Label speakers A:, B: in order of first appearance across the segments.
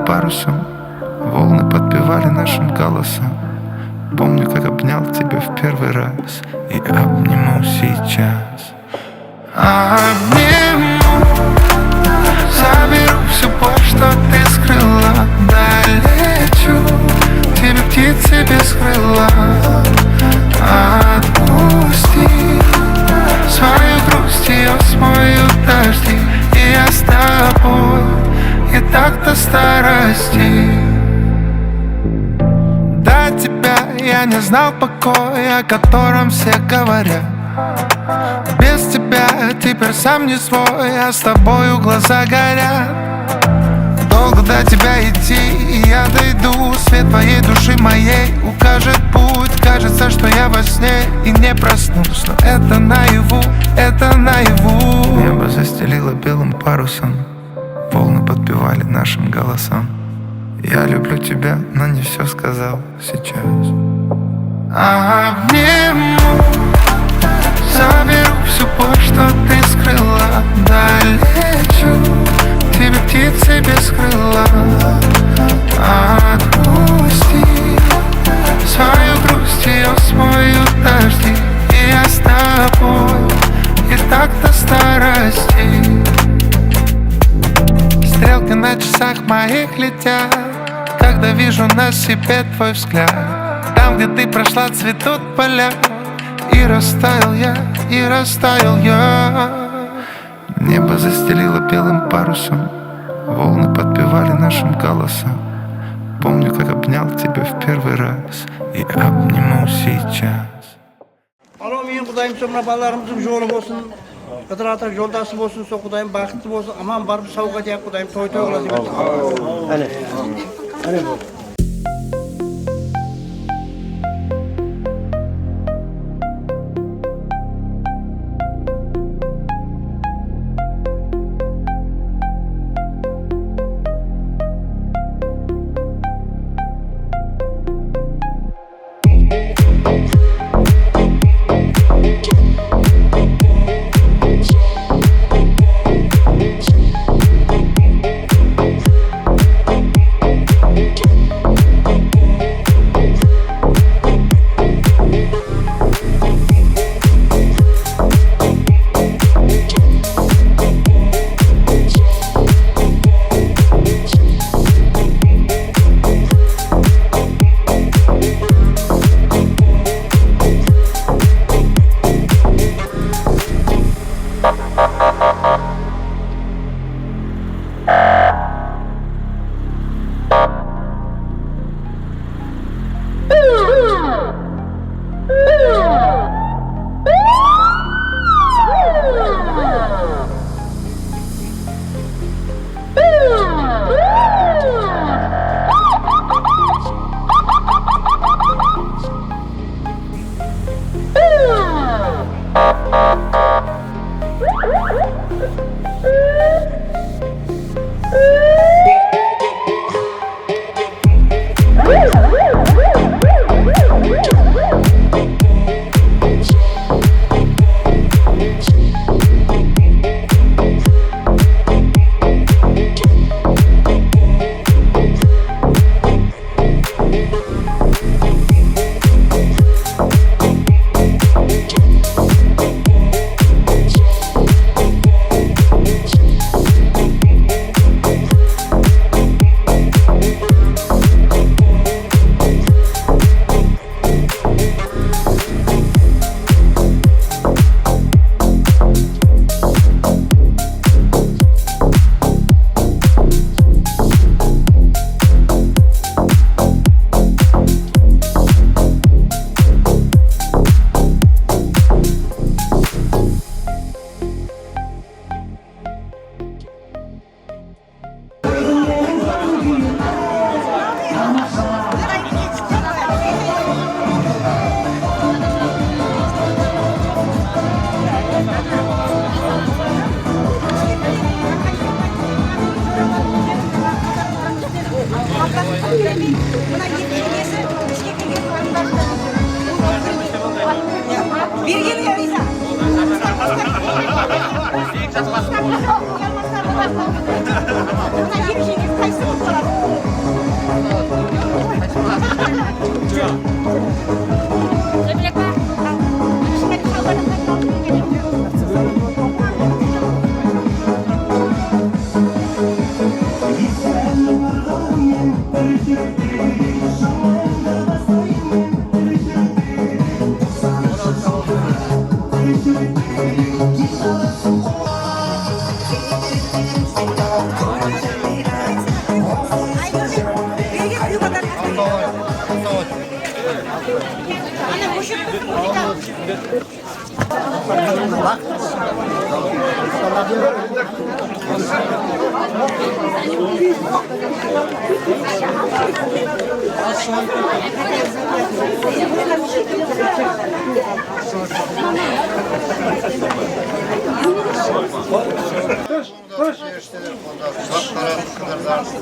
A: парусом, волны подпевали нашим голосом. Помню, как обнял тебя в первый раз и обниму сейчас. Обниму, заберу всю боль, что ты скрыла. Долечу тебе птицы без крыла. Отпусти свою грусть, ее смоют дожди. И я с тобой, и так-то старости. До тебя я не знал покоя, о котором все говорят. Без тебя теперь сам не свой, а с тобою глаза горят. Долго до тебя идти, и я дойду. Свет твоей души моей укажет путь. Кажется, что я во сне и не проснусь, но это наяву, это наяву. Небо застелило белым парусом, волны подпевали нашим голосам. Я люблю тебя, но не все сказал сейчас. Обниму, заберу всю боль, что ты скрыла. Долечу тебе птицы без крыла. Отпусти свою грусть, ее смоют дожди. И я с тобой, и так-то старости. Стрелки на часах моих летят, когда вижу на себе твой взгляд. Там, где ты прошла, цветут поля. И растаял я, и растаял я. Небо застелило белым парусом, волны подпевали нашим голосом. Помню, как обнял тебя в первый раз и обниму сейчас.
B: Alo, men Kudayım sonra balalarımızın yolu olsun. Kıdırata yoldaşı olsun, so Kudayım bakıtlı olsun. Aman barıp savukat yak Kudayım, toy toy olasın. Hani. Hani bu.
C: Bir geliyor İsa. Bunlar 20 şey gibi kaçtı bu taraf.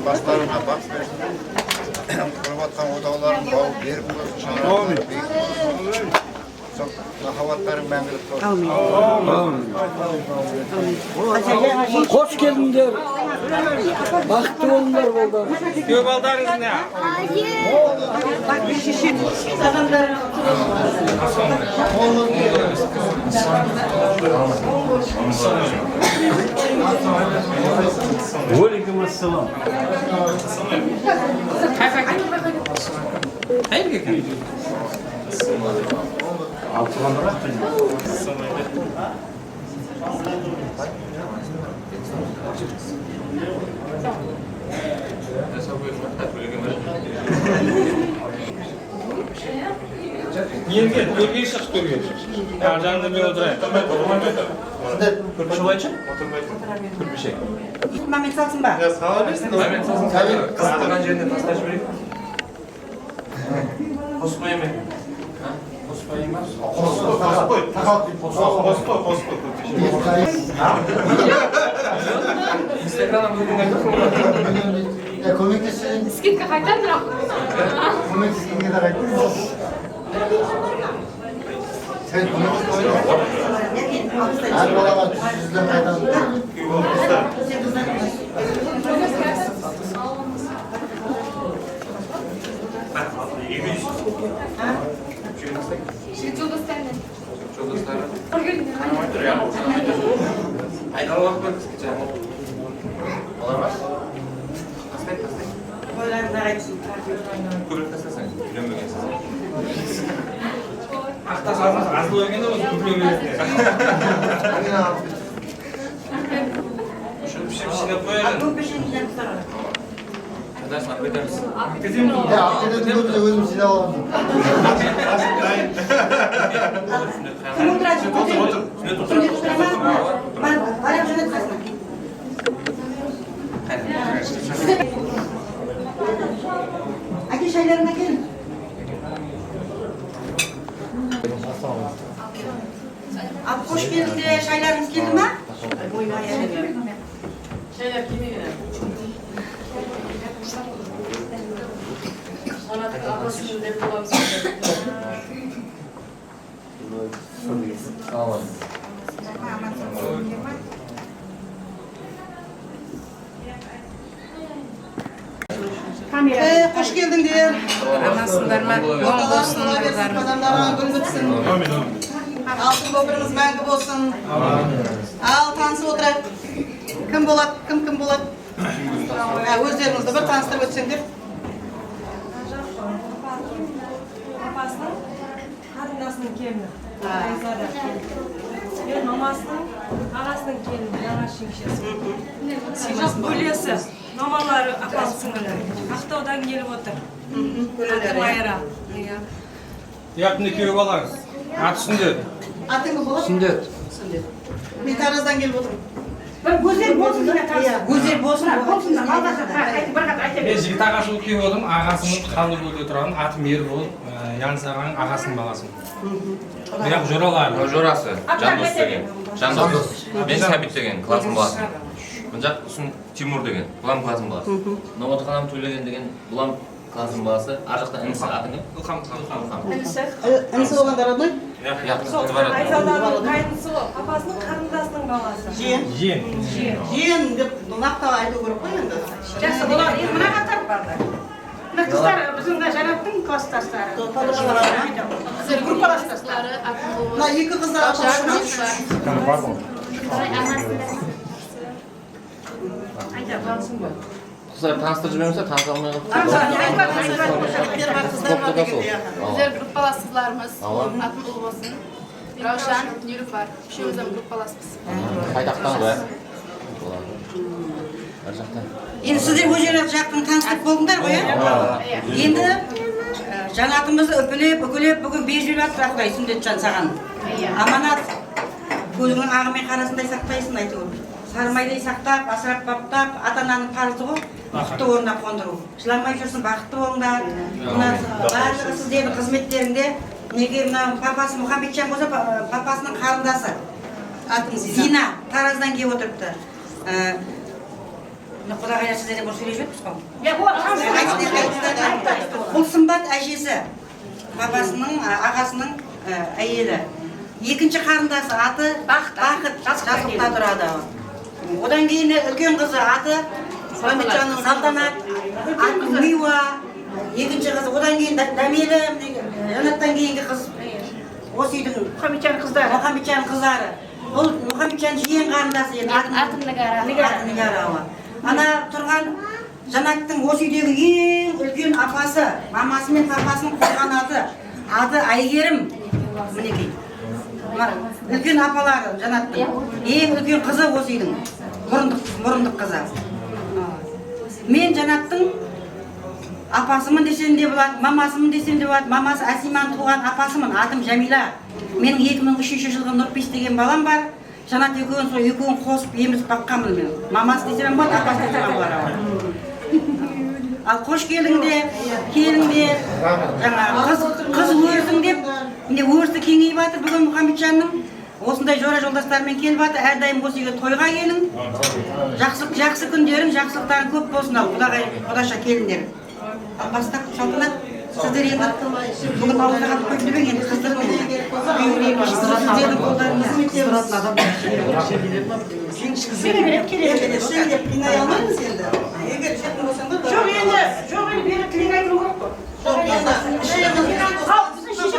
C: Başlarına bak versin. Kurbattan odalarını bağlı bir bulursun. Çağırın. Çok havatların mengilip
D: Hoş geldinler. Baktı onlar burada.
E: Göbaldarınız ne?
F: Алейкум ассалам.
E: Hayır gekin. Yenge, bölgeyi şık görüyor. Yarcanında bir oturayım. Kırpışık için? Kırpışık.
G: Mehmet salsın bak.
E: Ya sağ olasın. Mehmet salsın. Tabii. Kısıtlanan yerine taslaş vereyim. Pospa yemeği. Pospa yemez. Pospa. Instagram'a bugün ne
C: komiklisin.
H: Skidka kaytan mı?
C: Komiklisin ne kadar sen komiklik oynuyor. Her bana bak sizden kaydan.
H: Şimdi Çoldostan'da.
E: Çoldostan'da.
H: Bugün.
E: Hayır, Allah akbar çıkacağım. Olamaz. Kastek. Kubrik kastek. Bilemeyeceğim size. Akta sarmaz. Azlı öğrende olsun. Kubrik öğrende. Şunu bir şey koyalım. Arkadaşlar affeder misin? Kızım.
C: Ya hakikaten de özüm silah aldım.
G: Ben ayağım şöyle tıkasın. Aki şeylerine gelin. Abi hoş geldin diye şeyleriniz geldi mi?
I: Şeyler kimi göre? Ona ablasının devlet olabilir.
E: Sağ olun.
G: Hoş geldin diye.
I: Anasınlar mı? Bol olsun kızlarım.
G: Adamlara gül bitsin. Altın boğazınız mengü olsun. Al tansı oturak. Kim bolat, kim bolat. Özlerinizde bir tanıştırıp ötsendir.
J: Apasının karındasının kelini. Ben mamasının ağasının kelini. Yanaş şimşesi. Sicak bölüyesi. Mamaları apasının. Aktau'dan gelip otur. Akım ayıra.
E: Yakında köy balarız. At sündet.
G: Atın mı bolat?
D: Sündet.
G: Bir tarazdan gelip otur.
J: Güzel bolsun yine tarzı.
G: Güzel bolsun.
J: Bolsun. Allah'a
E: Ben jigit ağası köy oldum. Ağasının kaldı böyle duran. At mer bol. Yansağın ağasının balası. Birak joralar.
K: Jorası. Can dost деген. Can dost. Ben Sabit деген классың баласы. Мынжак усун Тимур деген. Булам классың баласы. Новотханам Төлеген деген булам классың баласы. Ар жакта инisi аты не?
E: Ilham.
G: Anısı olanlar adı?
K: Yakın var.
J: Ayzaların kayıntısı o. Apasının karındasının balası.
G: Jiyen.
E: Jen.
G: Jiyen деп нақтылы айту керек қой енді.
J: Жақсы бұлар мына қатар барды. Мына қыздар біздің де Жанаттың класстастары. Группаластастары.
G: Мына екі қыздар
J: Айда балсын ба.
K: Kızlar tanıştırıcı jiberiyorsa tanışa almaya
H: Bizler gruppalassızlarımız. Atın olmasın.
I: Раушан, Нилуфар. Үшеуміздің группаласпыз.
K: Қай жақтан ғой? Ар жақтан.
G: Енді сіздер ол жерде жақтың таныстық болдыңдар ғой, иә? Енді жанатымызды үпілеп, бүгін беріп жатыр Құдай сүндетжан саған. Аманат, көзіңнің ағы мен қарасындай сақтайсың айтып. Сармайдай сақтап, асырап баптап, ата-ананың парызы ғой, бақытты орнына қондыру. Жыламай жүрсін, бақытты болыңдар. Мына барлығы сіздердің қызметтерінде, неге мына папасы Мұхаммеджан болса, папасының қарындасы. Зина, Тараздан келіп отырыпты. Құдағайда сіздерден бір сөйлеп жүрміз ғой? Бұл Сымбат әжесі, папасының, ағасының әйелі. Екінші қарындасы аты Бақыт, Жасылықта тұрады. Одан кейін үлкен қызы аты Салтанат, аты Миуа. Екінші қызы, одан кейін Дәмелі, Жанаттан кейінгі қыз. Осы үйдің Мұхаммеджан қыздары. Бұл Мұхаммеджан жиен қарындасы.
I: Атын Нигара.
G: Ана тұрған Жанаттың осы үйдегі ең үлкен апасы, мамасы мен папасының қойған аты Айгерім. Мінекей. Үлкен апалары Жанаттың. Ең үлкен қызы осы үйдің. Мұрындық қызы. Мен Жанаттың апасымын десем де болады, мамасымын десем де болады. Мамасы Асиман туған апасымын, атым Жәмила. Менің 2003 жылғы Нұрпейіс деген балам бар. Жанат екеуін қосып емізіп баққанмын мен. Мамасы десем болады, апасы десем болады. Ал қош келдіңдер, жаңағы қыз өрсің деп, өрісі кеңейіп жатыр бүгін Мұхаммеджанның. Осындай жора жолдастармен келіп жатыр, әрдайым осы үйге тойға келің. Жақсы күндерің, жақсылықтарың көп болсын ал құдаша келіңдер. Ал бастап Салтанат, сіздер енді бүгін ауызға қатып қойып жүрмең, енді қыздырын енді. Сіздердің қолдарыңыз қыздыратын адамдар. Сөйлеп келеді, сөйлеп қинай алмаймыз енді. Егер жетім болсаңдар... Жоқ енді, бері тілек айтылу керек қой. Жоқ енді, шешім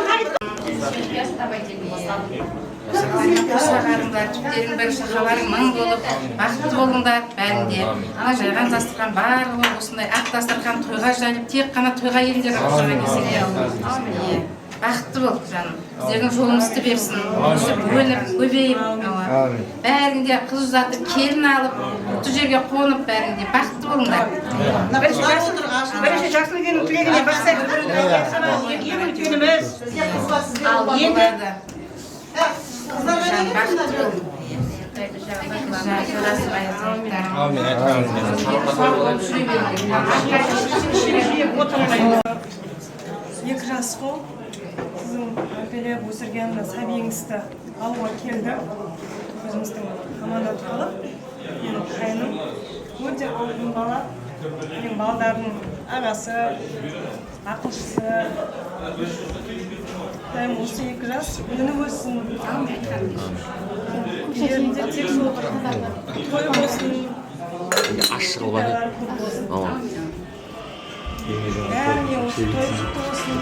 I: Сағарыңдар, түптерің бір шақаларың мың болып, бақытты болыңдар бәрінде. Ана жайған дастырхан барлығы осындай ақ дастырхан тойға жайып, тек қана тойға елдер аушаға келсеге. Бақытты бол, жаным. Сіздердің жолыңызды берсін. Өсіп, өніп, көбейіп. Бәрінде қыз ұзатып, келін алып, ұтты жерге қонып бәрінде. Бақытты болыңдар.
G: Бірінші жақсылы күнің тілегіне бассайық. Ең үлкеніміз. Ал енді
J: Екі жас қол сіздің әпелеп өсірген сәбиіңізді алуға келді. Өзіміздің аманат қалып, менің қайным өте алтын бала. Менің балдарының ағасы, ақылшысы. Құдайым осы екі жас үні өссін. Жерінде тек сол той болсын.
K: Ашығы бар еді.
J: Бәріне осы той құтты болсын.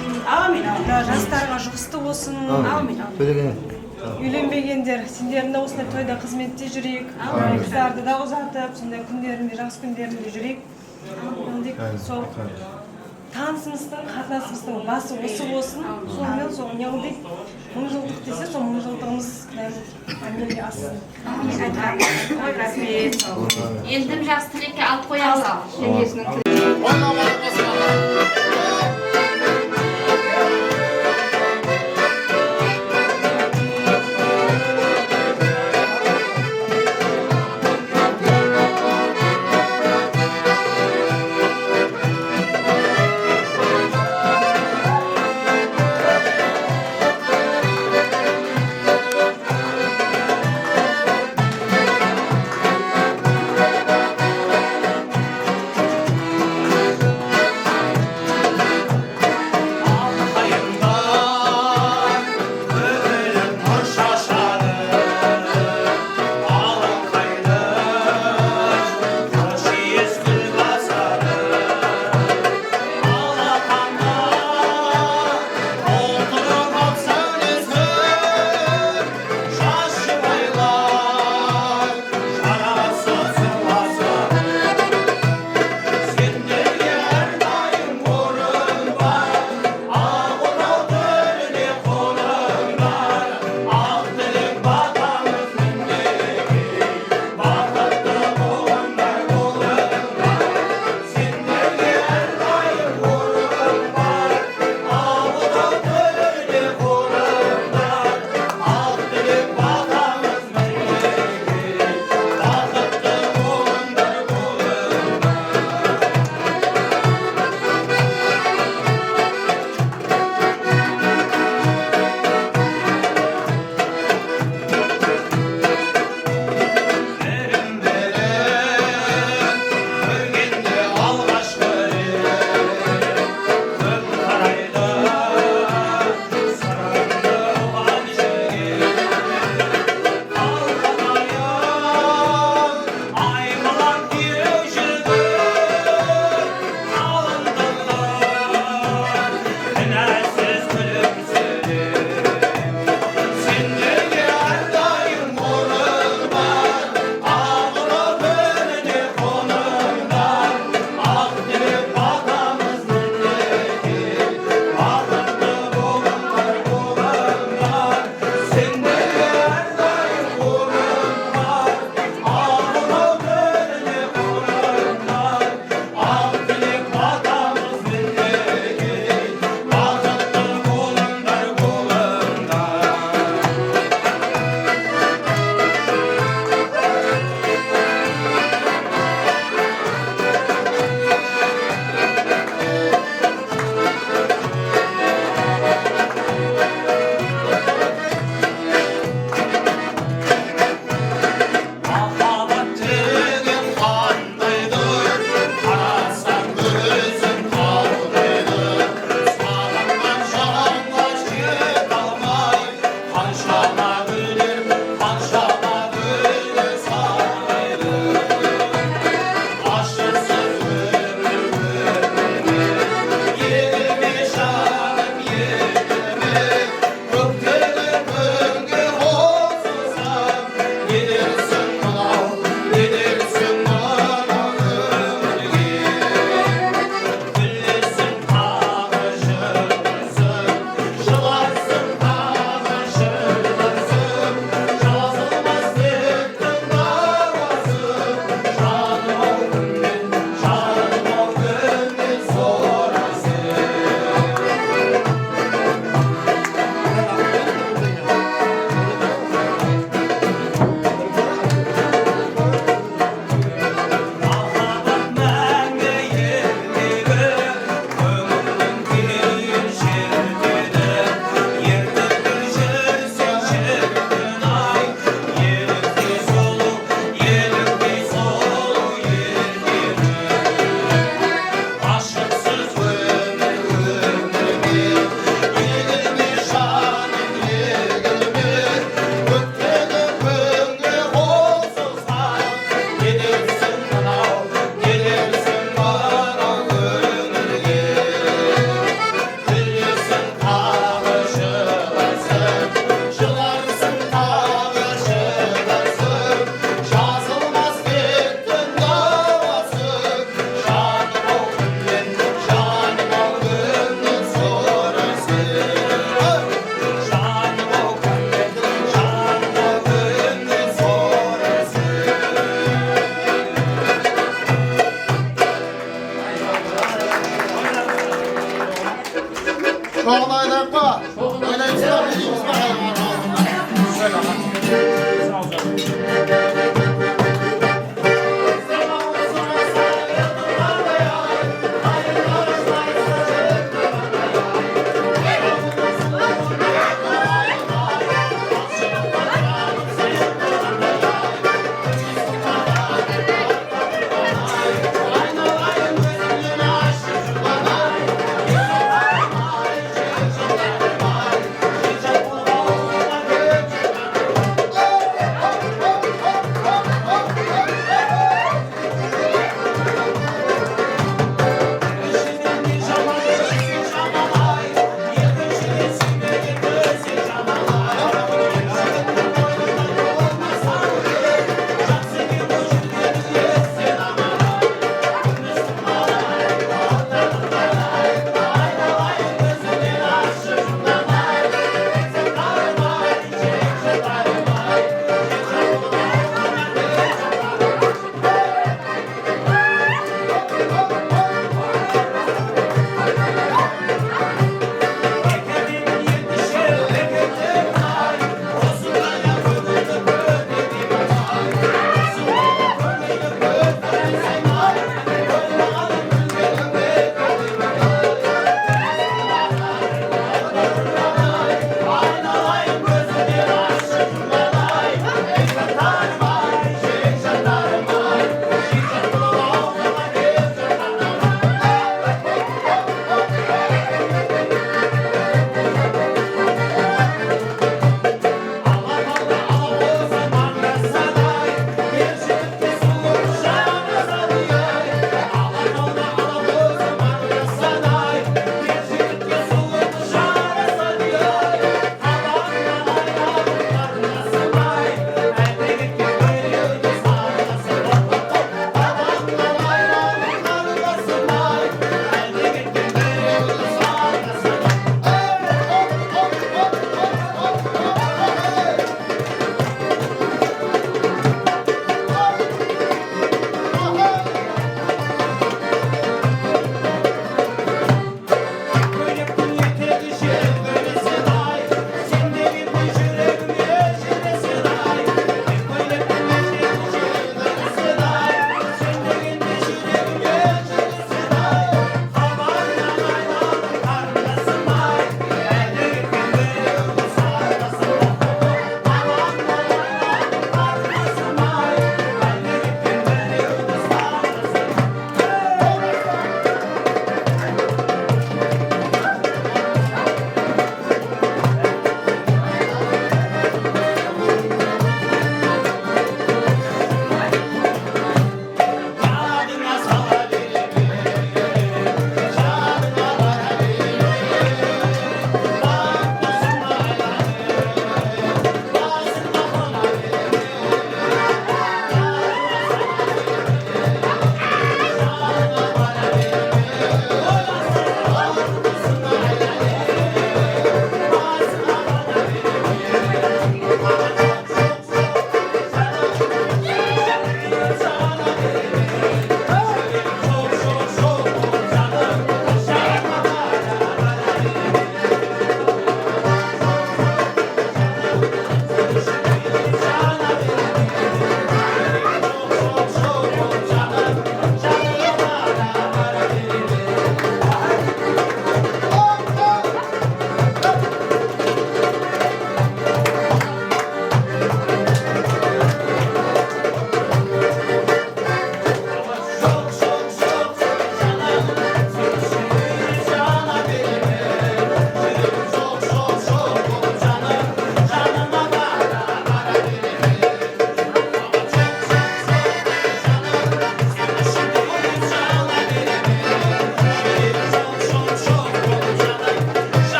J: Жастарға жұғысты болсын. Үйленбегендер, сендердің осындай тойда қызметте жүрейік. Қыздарды да ұзатып, сондай күндерінде, жақсы күндерінде жүрейік. Сол танысымыздың, қатынасымыздың басы осы болсын. Сонымен сол не дейді? Мың жылдық десе, сол мың жылдығымыз әмелге ассын.
I: Енді жақсы тілекке алып қоямыз.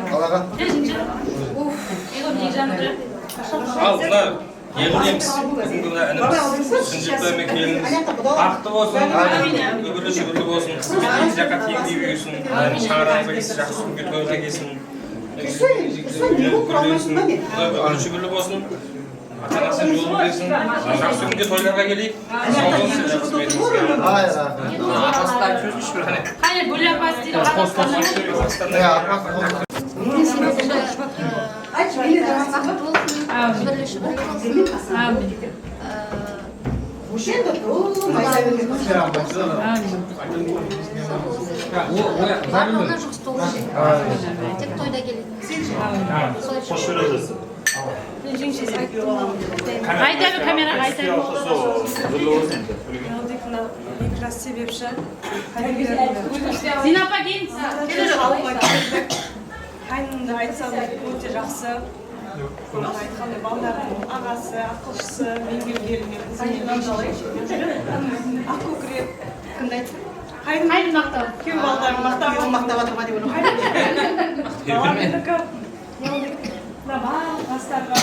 C: Қалаға?
E: Ал, мына егілеміз. Бүгінгі мына ініміз, үшінші бөлме келініміз. Ақты болсын, үгірлі-шүгірлі болсын, қызметі жаққа теңдей өйсін, шаңырағы келсін, жақсы күнге тойға келсін. Үгірлі-шүгірлі болсын, ата-анасын жолын берсін, жақсы күнге тойларға келейік. Сау болсын, қызметімізге.
K: Апасында сөз күш бір.
I: Қане, бөлек бас дейді,
F: Барлығына жұмыс толы тек тойда келеді.
I: Айтады камераға айтады.
J: Якраз себепші
I: Зинапа келіңіз.
J: қайнымды айтсам өте жақсы. Айтқандай балдардың ағасы, ақылшысы, меңгергелімен ақкөкірек. Кімді айтты?
I: Қайын мақтау.
J: Күйеу балдарын мақтап жатыр ма деп ойлаймын. Барлық жастарға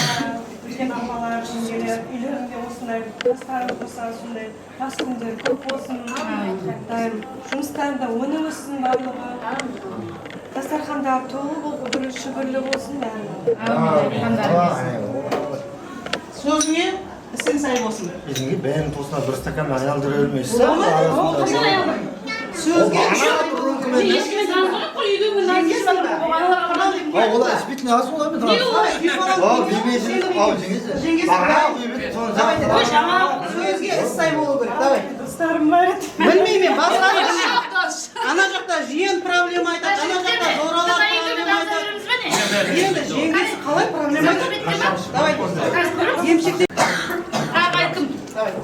J: үлкен апалар, жеңгелер, үйлерінде осындай жастары болса, сондай жас күндер көп болсын. Дайым жұмыстарында өнім өссін барлығы. Дастархандар толы болып, үгірлі-шүгірлі болсын бәрі.
B: Сөзіңе ісің сай болсын.
C: Bizimki benim tosuna bir stakan ayaldır ölmüşse.
B: Сөзге
I: Ешкімен танысып қой, үйдің
C: Aa, ola ispit ne asıl olabilir? Aa, bilmeyesiniz. Aa, Cengiz. Aa, bilmeyesiniz.
B: сөзге іс сай болу керек. Давай.
J: Достарым бар еді.
B: Білмеймін, басқа ана жақта жиен проблема айтады, ана жақта зоралар проблема айтады. Енді жеңгесі қалай проблема айтады? Давай. Емшекте.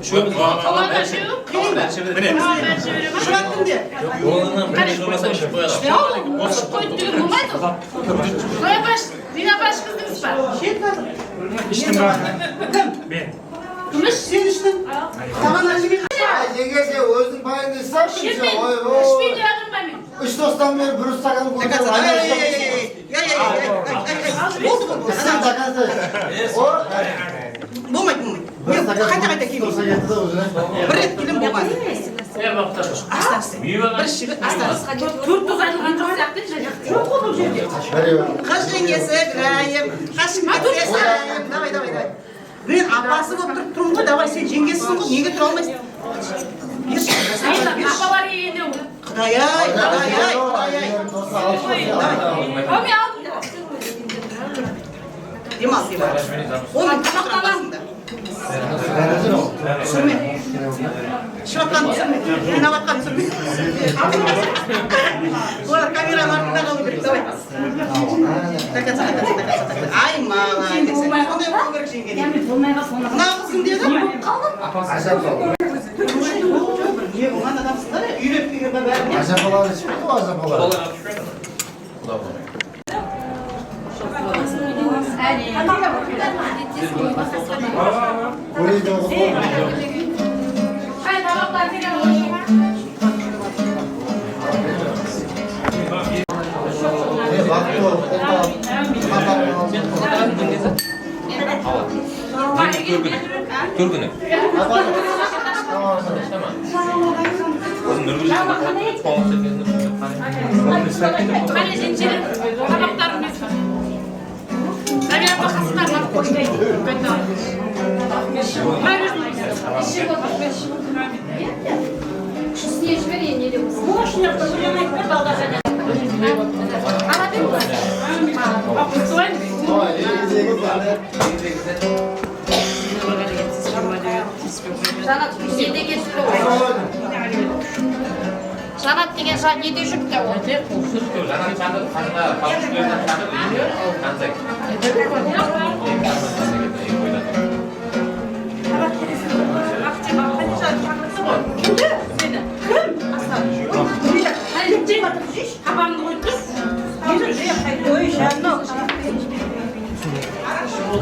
B: Шуат кімде? Кім? Сен іштің? Саған әжемен.
C: Yengesi özün payını istersin. Üç dosttan beri bir stakan koyuyor. Sen takası. O
B: Болмайды, болмайды. Қайта келмейді. Бір рет келім болған. Қыз жеңгесі кірайым, қашып кетсе сұрайым. Давай. Мен апасы болып тұрмын ғой, давай сен жеңгесісің ғой, неге тұра алмайсың?
I: Апалар келгенде
B: Құдай-ай. Демал. Оның тамақтанасың да. Түсірме. Шыратқан түсірме. Қинаватқан түсірме. Олар камераның артында қалу керек, давай. Такаса. Ай, малайдес. Сондай болу керек жеңгене. Мына қыз кім деді? Оған адамсыңдар, үйреп келген бәріне.
C: Azabalar ispit o azabalar. Burayı da olsun.
I: Hayır, tabaklar tekrar oluşuyor.
C: Baktı o.
K: Көргені.
I: Қане жеңшелер, табақтарын берсін. Набира бақасына барып қойдайды.
F: Үстіне жіберейін, не деп осы. Жанат деген жан неде жүрді ол?
K: Жанат чатыр, қасында қалшылерден чатыр үйінде, қансай.
I: Капамды қойып тұр.
G: Thank you.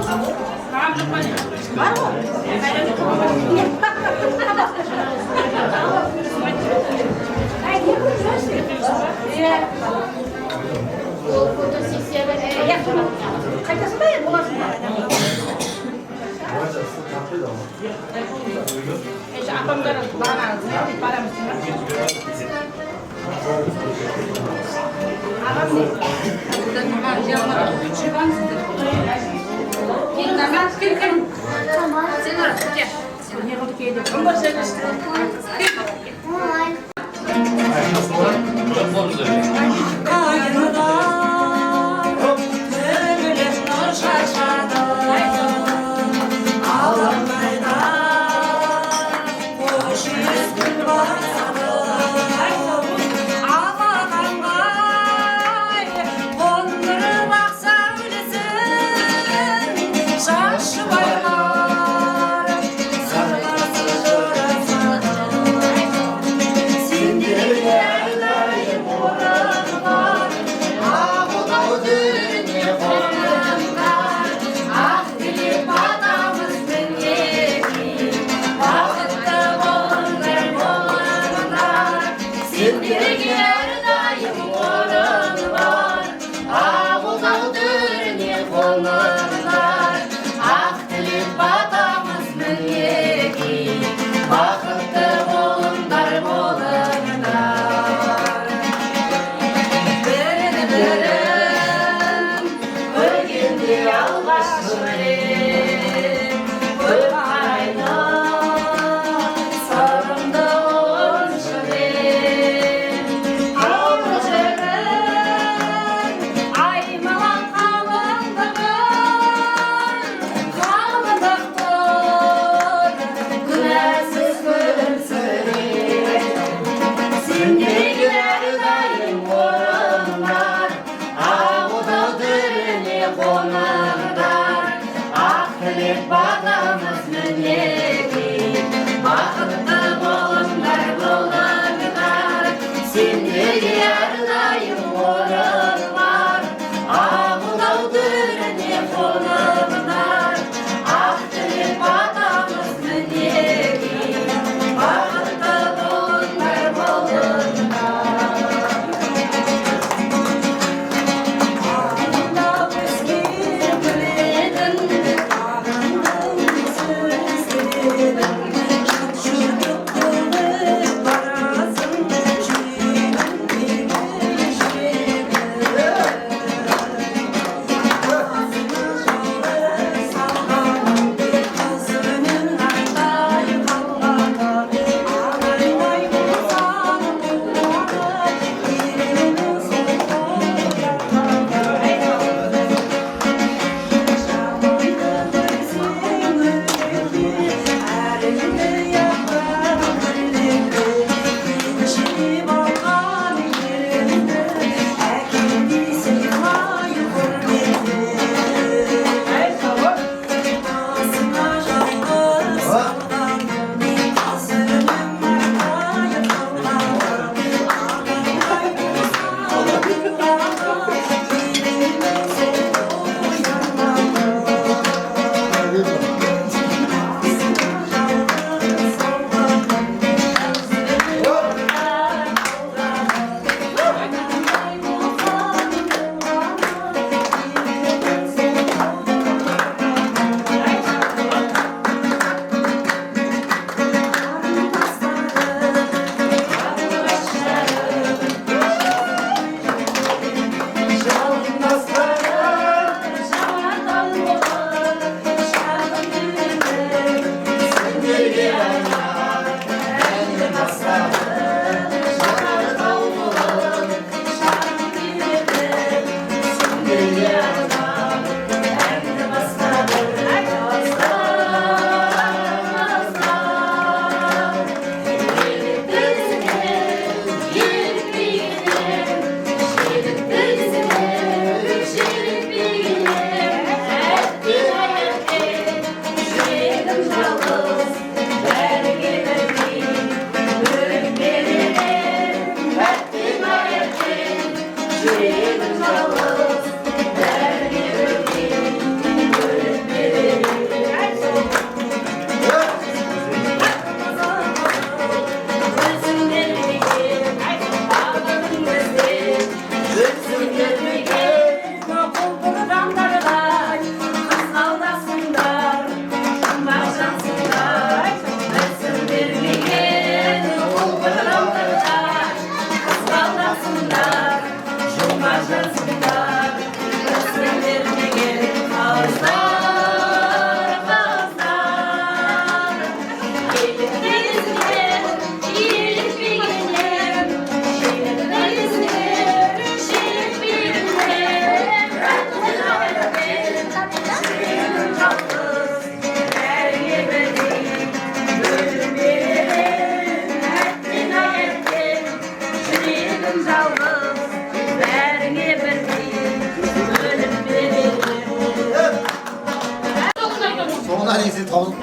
C: Ondan iyisi tavuk.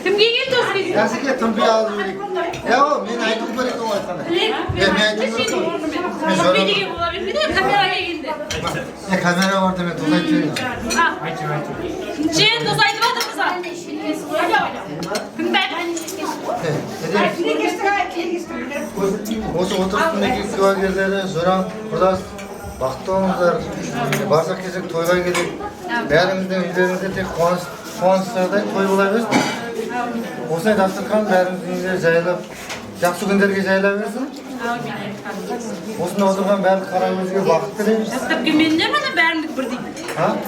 F: Kimga keldi?
C: Gerçekten tümbeyi aldı. Ya o, ben aytım gerek o sana. Ben aytım gerek. Ben sorum.
F: Bir de kameraga keldi.
C: Ya kamera var demek tuzak diyor.
F: Jen do'st aytib o'tirmisan? Kimda?
C: Осы отырыстың куәгерлері Жоран Құрдас бақытты болыңыздар. Барша кезек тойға келіп, бәріміздің үйлерімізде тек қуаныштардай той бола берсін. Осылай дастархан бәріміздің үйлер жайлап, жақсы күндерге жайла берсін. Осында отырған бәрі қара көзге бақыт тілейміз.
F: Тәптәп келмейінлер ме бәрімдік бір дейді?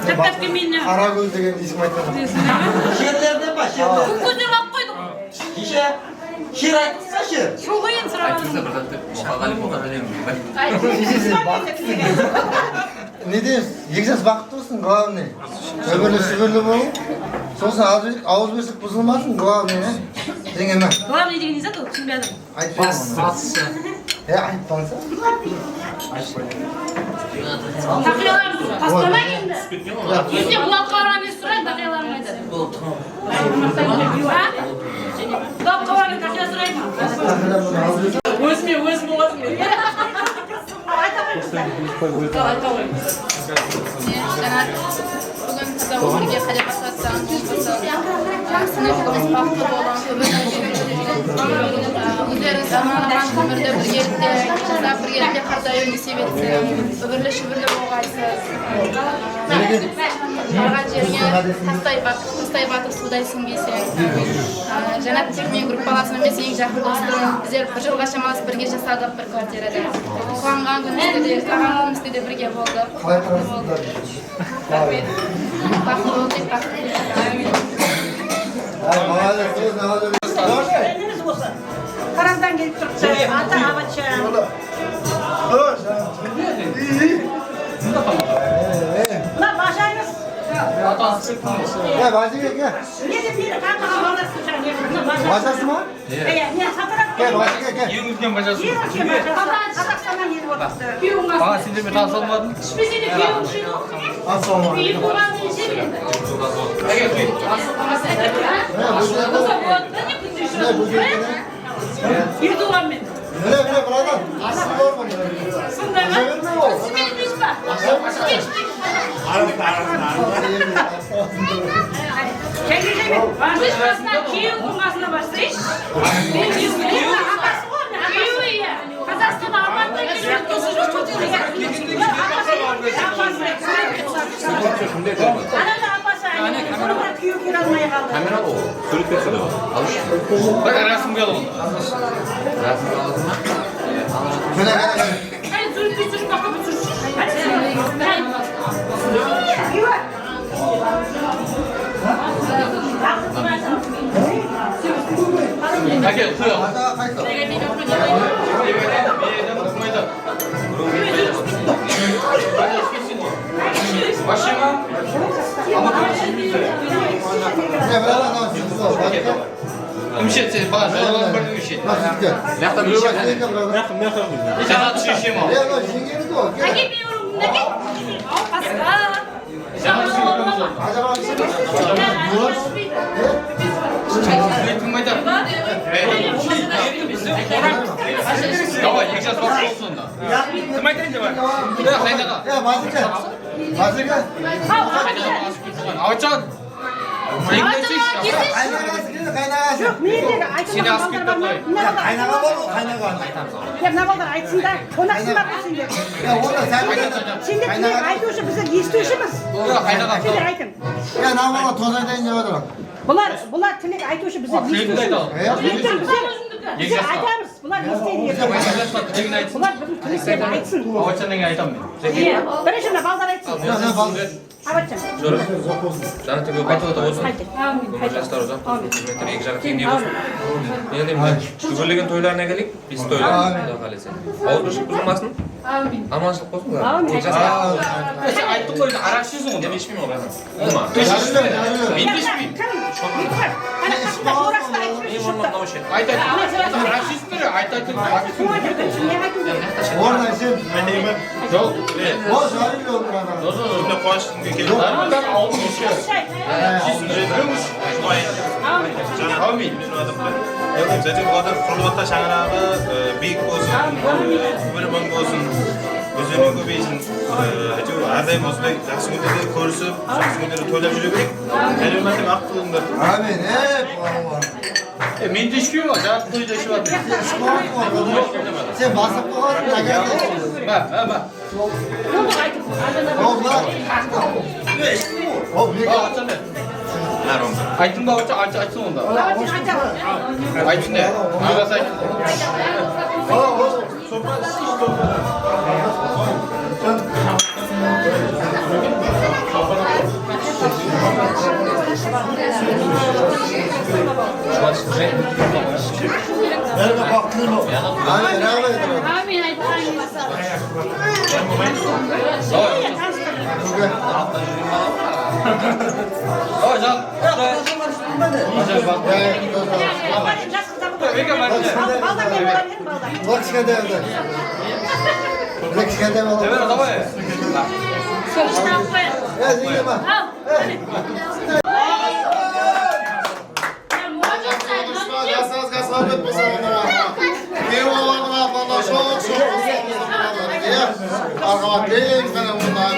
F: Тәптәп келмейінлер.
C: Қара көз деген ешкім айтады.
B: Şerlerde bak şerlerde.
F: Күн көздерін алып қойдық.
B: İşe şer айтса şer.
F: Сол ғой енді
K: айтыңыздар
F: сұрағаным.
K: бір затты мұқағали мұқағали
C: Не дейміз? Екі жас бақытты болсын, главный. Өбірлі сүбірлі болу. Сосын ауыз бесік бұзылмасын, главный. Деген ме?
F: Главный деген не зат ол? Түсінбедім.
C: Айтпаңыз. Айтпаңыз.
F: Тақияларымыз тастамай енді. Ертең бұлап қараған емес сұрайды, тақияларым айтады. Бұлап қараған тақия сұрайды ма? Өзім боласың мен. Бүгін қыза өмірге қадеп асатсаң, сыныптығыз бақытты болған, өздеріңіз аман өмірді біргелікте, жасап біргелікте қартаю несеп етсін, үбірлі-шүбірлі болғайсыз. Барған жеріңе тастай батып судай сіңбейсің. Жанат тек мен группаласым емес, ең жақын достым. Біздер бір жылға шамалас бірге жасадық бір квартирада. Қуанған күнімізде де, саған күнімізде де бірге болдық. Бақытты болдық, бақытты болдық.
G: Қарамдан келіп тұрыпты. Ата абачан. Мына бажайыңыз.
C: Бажаға кел.
G: Не деп мені қанға балдырсың жаңағы.
C: Бажасы ма?
G: Мен сатырап
C: Кел, бажаға кел.
E: Ең үлкен бажасы.
G: Ең үлкен бажасы. Қазақстаннан еліп отырыпты.
E: Бала сендер мен таныса алмадым.
F: Ішпесе де күйеуің жиын.
C: Ассалаумағалейкум.
F: Үй болған неше енді? Болса болады да, не күнде жүріп. Үй туған мен.
C: Міне, брадан. Асыл бар ма?
F: Сондай ма? Сіз мені дейсіз ба? Өз басынан күйеудің қасына барсайш. Күйеуі иә. Қазақстан арманында келген досы жоқ. Анада апасы күйеу келе алмай қалды.
K: камера ол сурет берсе де алып
E: Бak рәсімге алып.
K: рәсімге аласың ба
F: Hayır, sürüp bir sürü bakıp bir sürü.
E: Әке, тұйық. Машина. Үмшет, сен баға жолдан бір үмшет.
K: мынаяқта біреу бар
E: Жаңа түсешем ал.
F: Әке мен ұрымын, Ал қасқа.
E: Айтым айтады. Давай, екі жас бар болсын онда. Кім айтайын деп бар? Қайдаға? Ауытжан.
G: Жоқ, мен де
E: Сені асып кетті қой.
C: Қайнаға бар ғой, қайнаға.
G: мына балдар айтсын да, қонақсыңдар ғой сендер. Сендер айтушы, біздер естушіміз.
E: Қайдаға?
G: Сендер айтын.
C: Мына бала тоз айтайын деп отыр.
G: Бұлар тілек айтушы, біздер
E: Тілегіңді
G: естушіміз.
E: айталым.
G: Біздер айтамыз, бұлар естейді.
E: Тілегін айтсын.
G: Бұлар біздің тілектерді айтсын.
E: Ауытжаннан айтамын мен.
G: Бірінші мына балдар айтсын. Абатчан.
K: жаңа түгі қайтып отыр болсын өмір жастар ұзақ болсын қызметтер екі жағы теңдей болсын мен деймін дүбірлеген тойларына келейік бес тойлар құда қаласа ауызбіршілік бұзылмасын аманшылық болсын
E: Сен айттың ғой, арақ ішесің ғой.
K: мен ішпеймін ғой бәрін ма
E: Мен де ішпеймін.
K: мен мынау ішеді
E: Айтады. Арақ ішесіңдер, айтады.
C: Орда сен.
E: Жоқ.
C: О, жарый olur adam.
H: quvonchimga keldim.
E: Ben aldım bir şey.
H: Amin. Zaten bu adam qurulibotda shang'irog'i bek bo'lsin, umri bo'lsin, o'zining ko'paysin. Har doim o'zidek yaxshi kunlarda ko'rishib, yaxshi kunlarda to'ylab yuraylik. Kalimatim haq qilinglar.
C: Amin.
E: Men de ishkim bor, javob qo'ydi ishim.
C: Sen basib qo'ygan tagarda.
E: Bak. Aytdim da aytsin onda. Aytsin de. Ağası aytsin.
C: Nerede baktın o? Amin.
F: Amin aytsangiz.
E: Can.
C: Bak şikayet evde. Bak şikayet evde.
E: Evet, tamam.
C: Evet, iyi bak. Yasanız kasabet bu zamanlar. Eyvallah abla çok güzel. Arkama değil benim bunlar.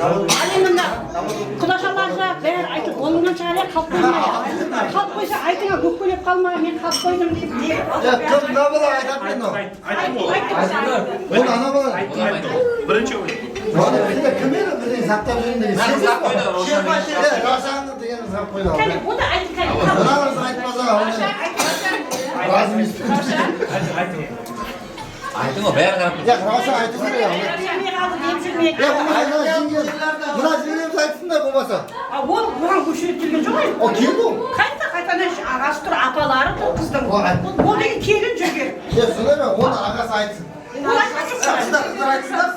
G: мында құда шаларша бәрі айтып оныңнан шығар я қалып қоймайды. Қалып қойса айтыңа көккөлеп қалма, мен қалып қойдым деп.
C: Кім бала айтады мен ол? Ол ана бала.
H: Бірінші
C: Оны бізде кім еді біздің сақтап жүрген Расаңды деген сұрап қойды.
G: Оны айтып кәне.
C: Мынаны айтпаса разым емес.
K: Айтың ғой, бәрі қарап
C: Я Раша айтып жүр я. Мына жеңгеміз айтсын да болмаса.
G: Ол бұған көшіріп келген жоқ ай.
C: О келді ол.
G: Қайтадан ағасы тұр, апалары тұр қыздың. Ол деген келін жүрген.
C: Сонда мен оны ағасы айтсын. Қыздар айтсындар.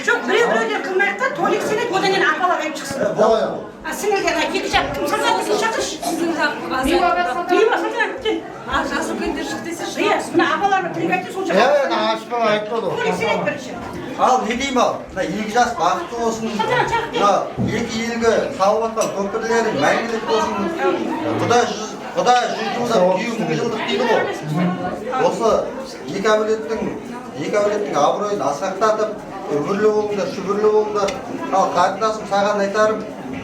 G: Жоқ, біреу-біреуден қылмайық та, Толик сенеді, одан кейін апалар айып шықсын. Сіңілген екі жақ, кім сататын шақыршы?
J: Жасы күндер шық десе шық.
G: Мына апалар тілек айтты, сол жаққа.
C: Ашпа айтпады ол.
G: Толик сенеді бірінші.
L: Ал не деймін ал? Мына екі жас бақытты болсын. Мына екі елге салып жатқан көпірлері мәңгілік болсын. Құда 100 жылдық, күйеу 1000 жылдық дейді ғой. Осы екі әулеттің абыройын асқақтатып, үбірлі болыңдар, шүбірлі болыңдар. Ал қарындасым саған айтарым,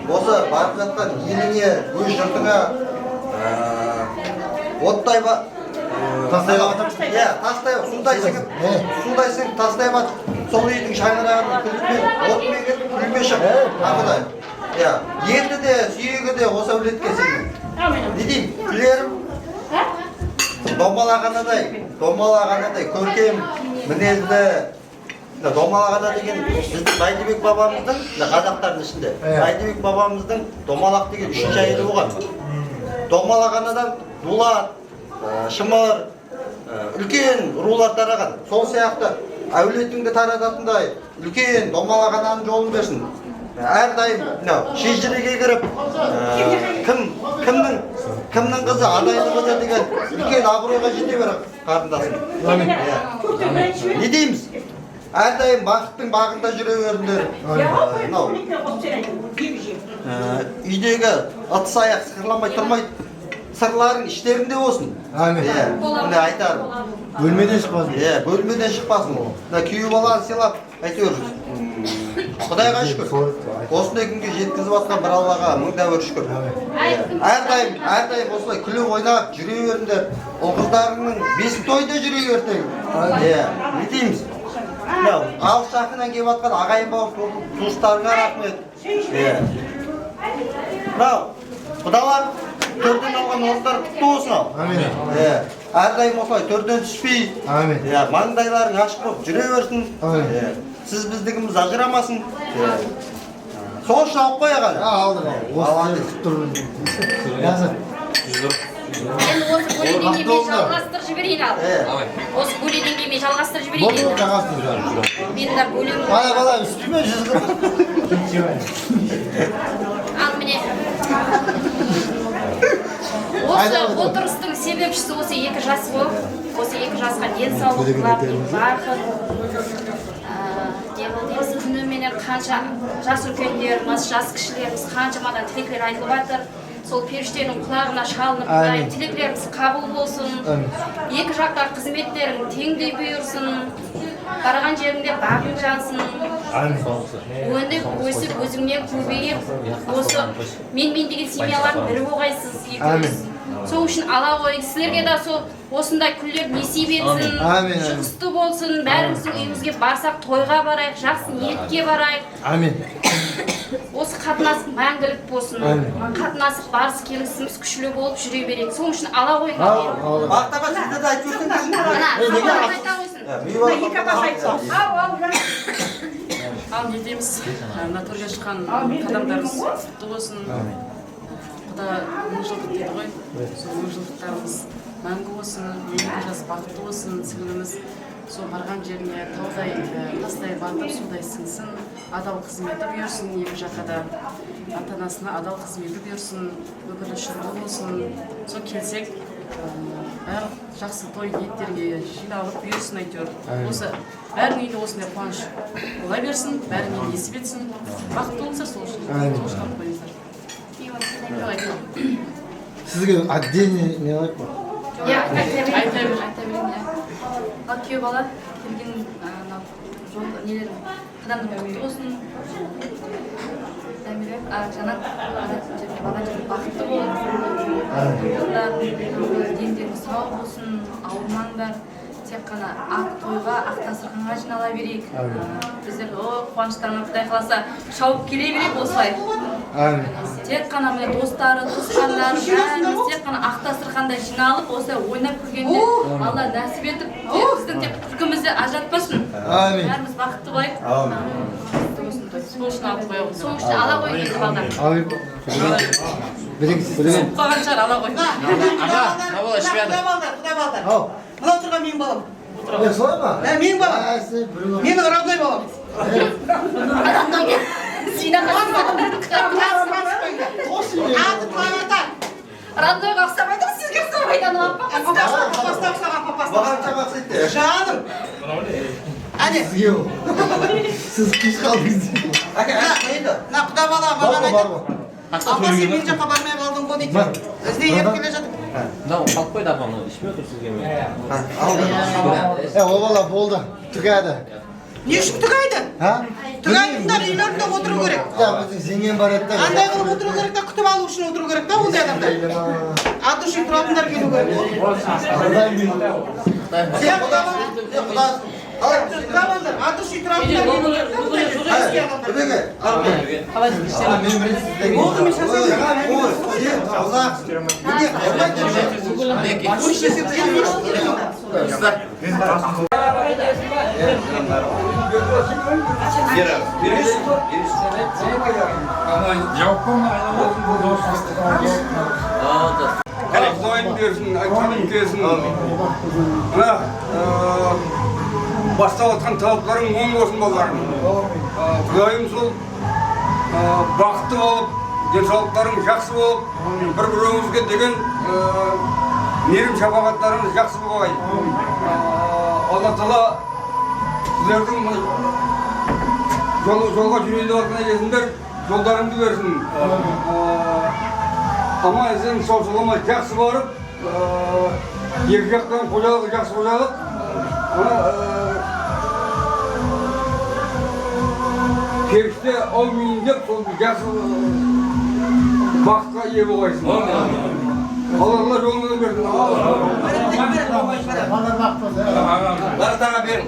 L: осы барып жатқан еліңе, өз жұртыңа оттай
C: Тастай батып.
L: Судайсың, тастай батып, сол үйдің шаңырағын отымен күлме шық. Ақыдай. Енді де, сүйегі де осы әулетке сенің. Не деймін, күлерім домалағанадай көркем мінезді. Домалағана деген біздің Байдыбек бабамыздың, қазақтардың ішінде, Байдыбек бабамыздың домалақ деген 3-ші әйелі болған. Домалағанадан Дулат, Шымыр, үлкен рулар тараған. Сол сияқты әулетіңді тарататындай үлкен домалағананың жолын берсін. Әрдайым шежіреге кіріп, кімнің қызы, адайлы қызы деген үлкен абыройға жете бер қарындасым. Не дейміз? Әрдайым бақыттың бағында жүре беріңдер. Үйдегі ыдыс аяқ сықырланбай тұрмайды. Сырларың іштерінде болсын. Міне айтарым.
C: Бөлмеден шықпасын.
L: Бөлмеден шықпасын. Күйеу баланы сыйлап, әйтеуір. Құдайға шүкір. Осындай күнге жеткізіп жатқан бір Аллаға мың да бір шүкір. Әрдайым осылай күліп ойнап жүре беріңдер. Ол қыздарыңның бесік тойда жүре беріңдер. Не дейміз? Алыс жақыннан келіп жатқан ағайын бауыр туыстарыңа рахмет. Құдалар төрден алған орындар құтты болсын ал. Әрдайым осылай төрден түспей, маңдайларың ашық болып жүре берсін. Сіз біздігіміз ажырамасын. Сол үшін алып қояқ әлі.
C: Алдық. Осы күтіп тұрмын. Yazın.
F: Енді осы көледен жалғастырып жіберейін ал. Осы көледен кеме жалғастырып жіберейін.
C: Болды жағастырып.
F: Мен де бөлем.
C: Бала үстіме жүзгі.
F: Ал міне. Осы отырыстың себепшісі осы екі жас болып, осы екі жасқа денсаулық, бақыт, күніменен қанша жас үлкендеріміз, жас кішілеріміз қаншамадан тілектер айтылып жатыр. Сол періштенің құлағына шалынып, тілектеріміз қабыл болсын. Екі жаққа қызметтерің теңдей бұйырсын. Барған жеріңде бағың жансын. Өндіп, өсіп, өзіңнен көбейіп, осы мен деген семьялардың бірі болғайсыз. Сол үшін ала қойын, сіздерге де осындай күндер несіп етсін, шығысты болсын, бәріміздің үйімізге барсақ тойға барайық, жақсы ниетке барайық. Осы қатынас мәңгілік болсын, қатынасып барыс келісіміз күшілі болып жүре берейік. Сол үшін ала қойын.
L: Мақтаға сізді де айтып өтіңдер.
I: Ал не дейміз, мына төрге шыққан қадамдарымыз құтты болсын. Құда 1000 жылдық дейді ғой, сол 1000 жылдықтарымыз мәңгі болсын, екі жас бақытты болсын, сіңіліміз сол барған жеріне таудай тастай батып судай сіңсін, адал қызметі бұйырсын, екі жаққа да ата-анасына адал қызметі бұйырсын, өкілі шүрлі болсын. Сол келсек, барлық жақсы той ниеттерге жиналып бұйырсын әйтеуір. Осы бәрінің үйінде осындай қуаныш бола берсін, бәріне несіп етсін, бақытты болса сол үшін қойыңыздар.
C: Сізге отдельный не алайық па?
F: Айта берейін. Ал күйеу бала келген нелер қайдан құтты болсын. Жанат бала бақытты болсын, дендері сау болсын, ауырмаңдар. Тек қана ақ тойға, ақ дастарханға жинала берейік. Біздер қуаныштарына Құдай қаласа шауып келе берейік осылай. Тек қана достары, туысқандары, бәріміз тек қана ақ дастарханда жиналып, осылай ойнап күлгенде Алла нәсіп етіп, біздің тек күлкімізді ажыратпасын. Бәріміз бақытты болайық. Сол үшін алып қояйық. Сол үшін ала қойын енді балдар. Суып қалған шығар, ала қойын.
K: Ана бала ішпеді.
B: Құдай балдар. Мына отырған менің балам.
C: Солай ма?
B: Менің балам. Менің родной балам.
F: Роднойға ұқсамайды ма, сізге ұқсамайды ана
B: Папасына ұқсаған папасына.
C: Маған чабақ сетті.
B: Жаным. Әне.
C: Сіз кеш қалдыңыз.
B: Мына құда бала маған айтып. Апа сен мен жаққа бармай қалдың ғой дейді. Ізіне еріп келе жатыр.
K: Мынау қалып қойды апам, ішпей отыр сізге мен.
C: О бала болды. Түгәді.
B: Не үшін түгайды? Түгайдыңдар үйлерінде отыру керек.
C: Біздің зеңген бар еді.
B: Қандай қылып отыру керек та, күтіп алу үшін отыру керек та ондай адамдар. Аты үшін тұратындар келу керек. Сен құда балдар, аты үшін тұратындар келу
D: Құдайым берсін, айтқаным келсін. Мына бастап атқан талаптарың оң болсын балаларым. Құдайым сол бақытты болып, денсаулықтарың жақсы болып, бір-біріңізге деген мейірім шапағаттарыңыз жақсы болғай. Алла Тағала сіздердің жолға жүрейді отқан кезіндер жолдарыңды берсін. Ama sen soğuğuma жақсы барып, екі жақтан қожалық, жақсы қожалық. Періште аумин деп, сол жақсы бақытқа ие болғайсың. Алла жолыңды берсін.
K: Барытаға берін.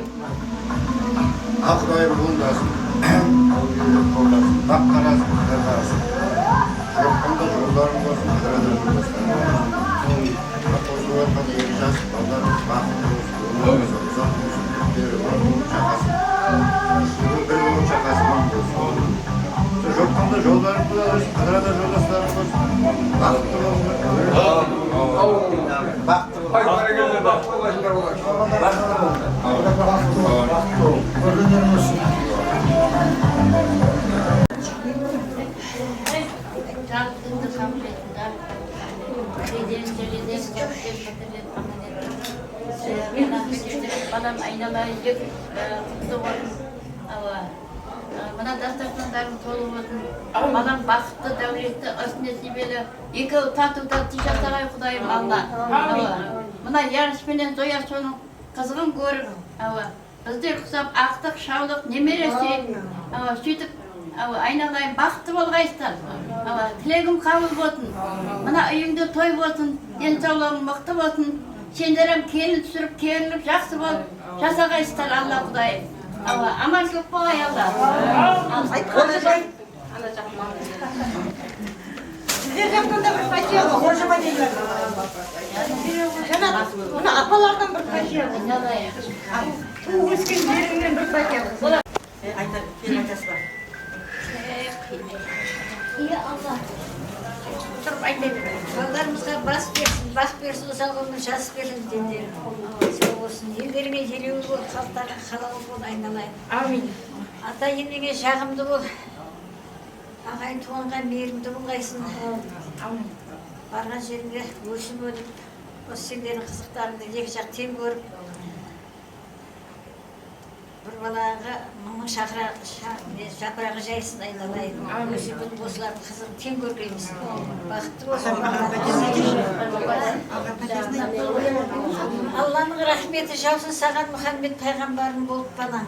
C: Ақ Құдайым болындасын. Бақ қарасын, құдар қарасын. Жоққанда жолдарың болсын, қыдырады жолдастарың. Қосылып жатқан екі жас балдарымыз бақытты болсын. Ұзақ болсын, күттері бар болу шақасын. Бір болу шақасын болсын. Жоққанда жолдарың болсын, қыдырады жолдастарың болсын. Бақытты болсын. Бақытты болсын.
D: Бәрекелді, бақытты боласыңдар олар.
C: Бақытты болсын. Көргендерің olsun.
M: Rabbimde kabul ettiler. Dediğiniz çok Balam aynalayıcı kutlu olsun. Bana dastarxanlarım tolu olsun. Balam bақытты, дәулетті, несібелі, екі тату-тату жасағай Құдайым Алла. Мына ярыспенен Зоя соның қызығын көріп, біздер құсап ақтық, шаулық, немересі, сөйтіп айналайын бақытты болғайсыздар. Тілегім қабыл болсын. Мына үйіңде той болсын, денсаулығың мықты болсын. Сендерім келін түсіріп, келініп жақсы болып жасағайсыздар Алла Құдайым. Аманшылық болғай Алла.
G: Сіздер жақтан да бір пәтер ғой, қожама деймін. Жанат, мына апалардан бір пәтер ғой. Туып өскен жеріңнен бір пәтер ғой. Айтар, кейін айтасыз ба?
M: Iya Allah. Тұрып айтайын. Балдарымызға бас берсін, бақ берсін, осал ғұмыр жас берсін дендерім. Сол болсын. Елдеріңе желеуі бол, халықтарға халалы бол, айналайын.
G: Амин.
M: Ата енеңе жағымды бол. Ағайын туғанға мейірімді болғайсың. Барған жеріңде өсіп өтіп, осы сендердің қызықтарыңды екі жақ тең көріп, бір балаға мұның жапырағы жайсын айналайын. Өсіп өтіп осылардың қызығын тең көргейміз. Бақытты болсын. Алланың рахметі жаусын саған Мұхаммед пайғамбарың болып балаң.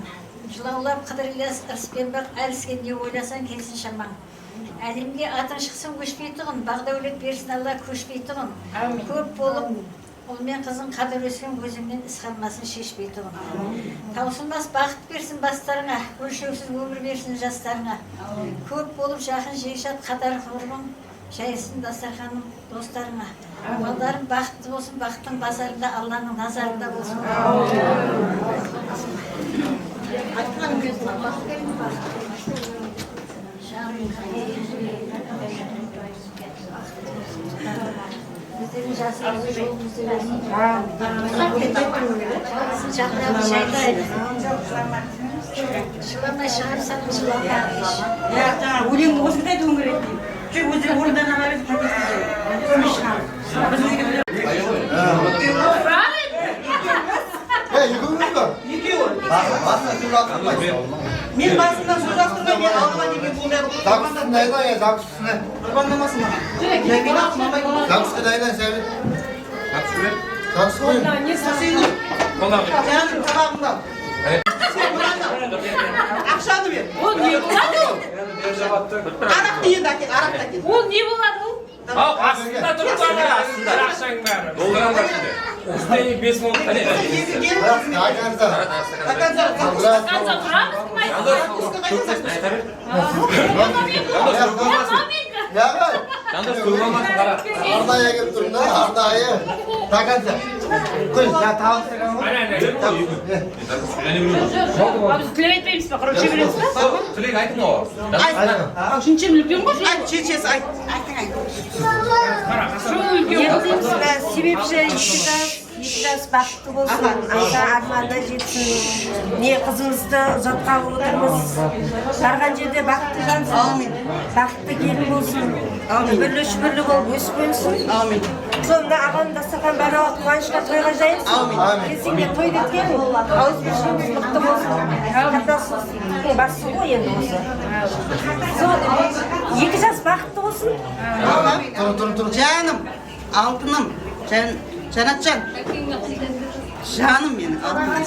N: Жылаулап қыдырылас ырыспенбақ әліскен не ойласан келсін шамаң. Әлемге атын шықсын көшпей тұғын, бағдаулет берсін Алла көшпей тұғын. Көп болып, ол мен қызын қадыр өскен көзіңнен іс қалмасын шешпей тұғын. Таусылмас бақыт берсін бастарыңа, өлшеусіз өмір берсін жастарыңа. Көп болып жақын жегшат қатар құрбың, жайсын дастарханым достарыңа. Балдарым бақытты болсын, бақыттың базарында Алланың назарында болсын. Біздердің жасымызды жолымызды берсін. Жақырап шайдайды. Жыламай шығарсаң жыламай.
G: Өлеңді осында айтуың керек дейді. Жүр өздері орындан ала беріп қайтесіздер. Мен басымдан сөз ақтырмай, мен алға деген болмай
C: Закусканы айла, закусканы.
G: құрбандамасын ба?
C: Закусканы айла, сәбет. Закусканы?
G: Жаным, табағымда. Ақшаны бер.
J: Ол не болады?
G: Арақты енді әкел, арақты әкел.
J: Ол не болады ол?
E: Астында тұрып бара, ақшаң бәрі. Долларың бар şimdi. Үстіне 5 мың қане.
C: Даканза.
G: Даканза.
J: Даканза тұрамыз
C: Жандос, көңілмасын қара. Арнайы келіп тұрмын да, арнайы. Даканза. Қой, я табыстырған ғой.
J: Біз тілек айтпаймыз ба? Короче береміз ба?
K: Тілек айтың ол.
J: Үшінші үлкен ғой?
G: Айт, шешесі айт. Айтың айт.
N: Себепші екі жас бақытты болсын, ата арманда жетсін, не қызыңызды ұзатқа отырмыз, барған жерде бақытты жансын, бақытты келін болсын, бірлі-шүбірлі болып өсіп өнсін. Сонда ағаның дастархан бәрі қуанышқа тойға жайылсын. Келсеңдер той деткен, ауызбіршілігіміз мықты болсын. Қатасының басы ғой енді осы. Екі жас бақытты болсын.
G: Жаным, алтыным, Жанатжан. Жаным менің алтыным.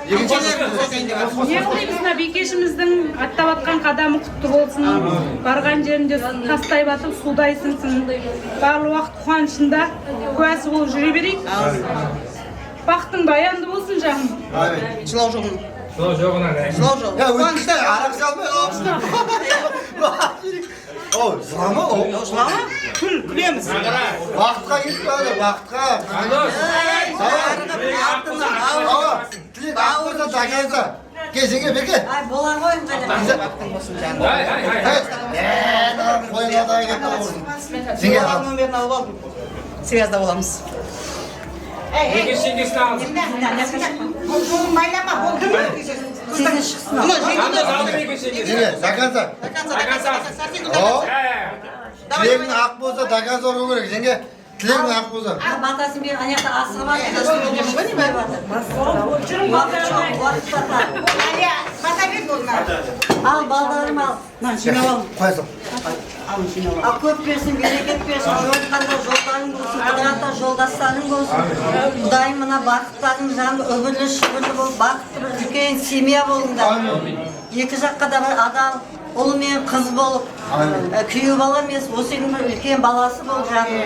J: Не қылаймыз мына бикешіміздің аттап атқан қадамы құтты болсын, барған жерінде тастай батып судай сынсын, барлы уақыт қуанышында куәсі болып жүре берейік. Бақытың баянды болсын жаным.
G: Жылау жоғын.
E: Жылау жоғына не?
G: Жылау жоғын.
C: Қуанышта арақ салмай қалыпсың. О, жылама о.
G: Жылама? Күлеміз.
C: Бақытқа кетіп бәрі, бақытқа. Тілек ақ болса даканза. Кезеңе беке.
G: Ай, болар ғой, бақтың болсын жаным.
C: Қойылада кетті болсын. Сенге
G: Олар номерін алып алдым. Связда боламыз.
E: Шеңгесін алып.
G: Бұл жолын майлама, бұл кім? Сізді шықсын.
C: Сенге, даканза. Тілегің ақ болса даканза ұру керек, сенге. Тілегің ақ болса.
N: Батасын бер, анақта асығы бар. Ал, балдарым ал.
G: Жинап ал.
C: Қойсың.
N: Ал, көп берсін, берекет берсін, жолдықанда жолдарың болсын, қыдырата жолдастарың болсын. Құдайым мына бақыттарың жаны өмірлі шүбірлі болып, бақытты бір үлкен семья болыңдар. Екі жаққа да бір адал, ұлы мен қыз болып, күйеу бала емес, осы елдің бір үлкен баласы болып жаным.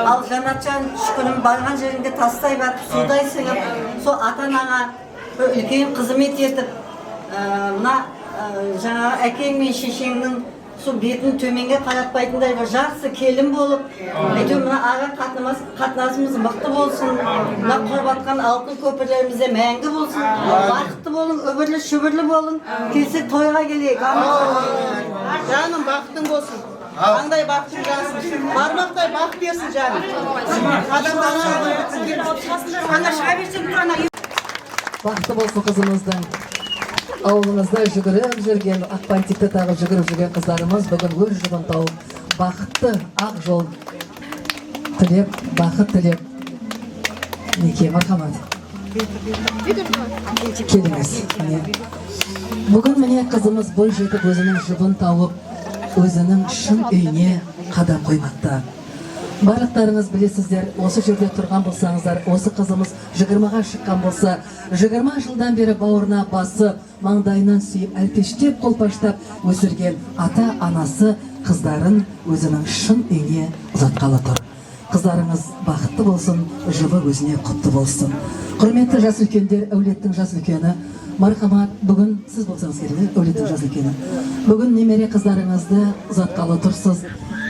N: Ал Жанатжан шүкірім барған жерінде тастай батып, судай сіңіп, сол ата-анаға үлкен қызмет етіп, мына жаңағы әкең мен шешеңнің сол бетін төменге қаратпайтындай бір жақсы келін болып, әйтеуір мына аға қатынасымыз мықты болсын, мына құрып атқан алтын көпірлерімізде мәңгі болсын, бақытты болың, өмірлі шүбірлі болың, келсек тойға келейік.
G: Жаным, бақытың болсын. Аңдай бақытың жансын. Бармақтай бақыт берсін жаным. Ана шыға берсен тұрана.
O: Бақытты болсын қызымыздың. Ауылыңызда жүгіріп жүрген, ақ бантикті тағып жүгіріп жүрген қыздарымыз бүгін өз жұбын тауып, бақытты ақ жол тілеп, бақыт тілеп. Неке, мархамат. Келіңіз. Бүгін міне қызымыз бой жетіп өзінің жұбын тауып, өзінің шын үйіне қадам қоймақта. Барлықтарыңыз білесіздер, осы жерде тұрған болсаңыздар, осы қызымыз 20-ға шыққан болса, 20 жылдан бері бауырына басып, маңдайынан сүйіп, әлпештеп, қолпаштап өсірген ата-анасы қыздарын өзінің шын үйіне ұзатқалы тұр. Қыздарыңыз бақытты болсын, жылы өзіне құтты болсын. Құрметті жас үлкендер, әулеттің жас үлкені, мархамат, бүгін сіз болсаңыз керек, әулеттің жас үлкені. Бүгін немере қыздарыңызды ұзатқалы тұрсыз.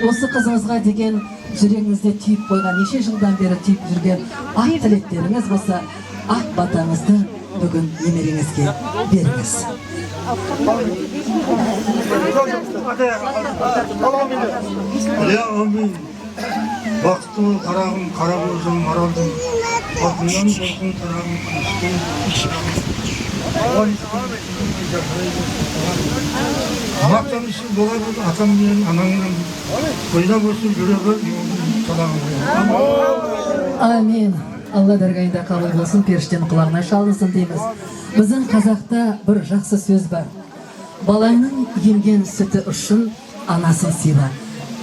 O: Осы қызыңызға деген жүрегіңізде түйіп қойған, неше жылдан бері түйіп жүрген ақ тілектеріңіз болса, ақ батаңызды бүгін немереңізге беріңіз.
C: Бақытты бол қарағым, қара көзім маралдым, алтыннан болсын қарағым, мақтанышың болар еді атам мен анаңның, ойнап өсіп жүрегі талағым.
O: Амин. Алла дәргайында қабыл болсын, періштенің құлағына шалынсын дейміз. Біздің қазақта бір жақсы сөз бар. Балаңның емген сүті үшін анасын сыйла.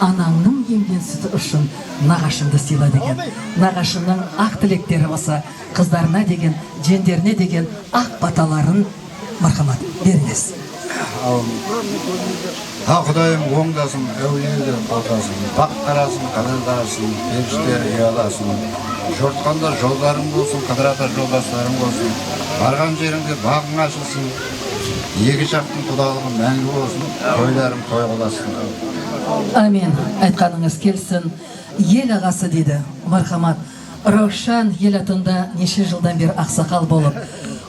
O: Анаңның емген сүті үшін нағашыңды сыйла деген. Нағашының ақ тілектері болса, қыздарына деген, жендеріне деген ақ баталарын мархамат беріңіз.
C: Құдайым оңдасын, әулиелер қолдасын, бақ қарасын, қадырдасын, періште ұяласын. Жортқанда жолдарың болсын, қыдырата жолдастарың болсын. Барған жеріңде бағың ашылсын, екі жақтың құдалығы мәңгі болсын, тойларың той қыласын.
O: Амин. Айтқаныңыз келсін. Ел ағасы дейді, мархамат. Раушан ел атында неше жылдан бері ақсақал болып.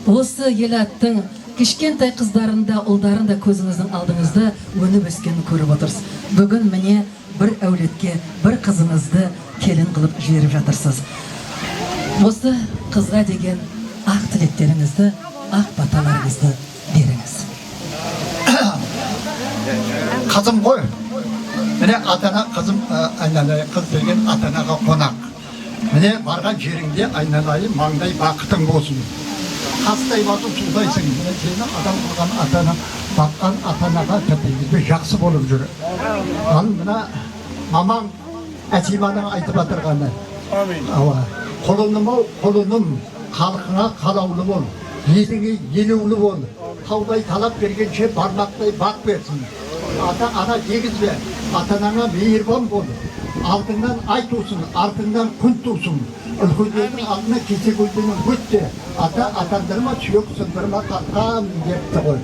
O: Осы ел аттың кішкентай қыздарында, ұлдарында көзіңіздің алдыңызда өніп өскенін көріп отырсыз. Бүгін міне бір әулетке бір қызыңызды келін қылып жіберіп жатырсыз. Осы қызға деген ақ тілектеріңізді, ақ баталарыңызды беріңіз.
P: Қызым ғой. Міне ата-ана қызым, айналайын қыз деген ата-анаға қонақ. Міне барған жеріңде айналайын маңдай бақытың болсын. Қастай батып судайсың. Міне сені адам қылған ата-ана, баққан ата-анаға тәрбиелеуде жақсы болып жүр. Ал мына мамаң Әсиманың айтып отырғаны. Құлыным-ау, құлыным, халқыңа қалаулы бол, еліңе елеулі бол. Таудай талап бергенше бармақтай бақ берсін. Ата-ана дегізбе, ата-анаңа мейірбан бол. Алдыңнан ай тусын, артыңнан күн тусын. Үлкендердің алдына кесе көлденің өтте. Атандырма сүйек сындырма қатқан депті ғой.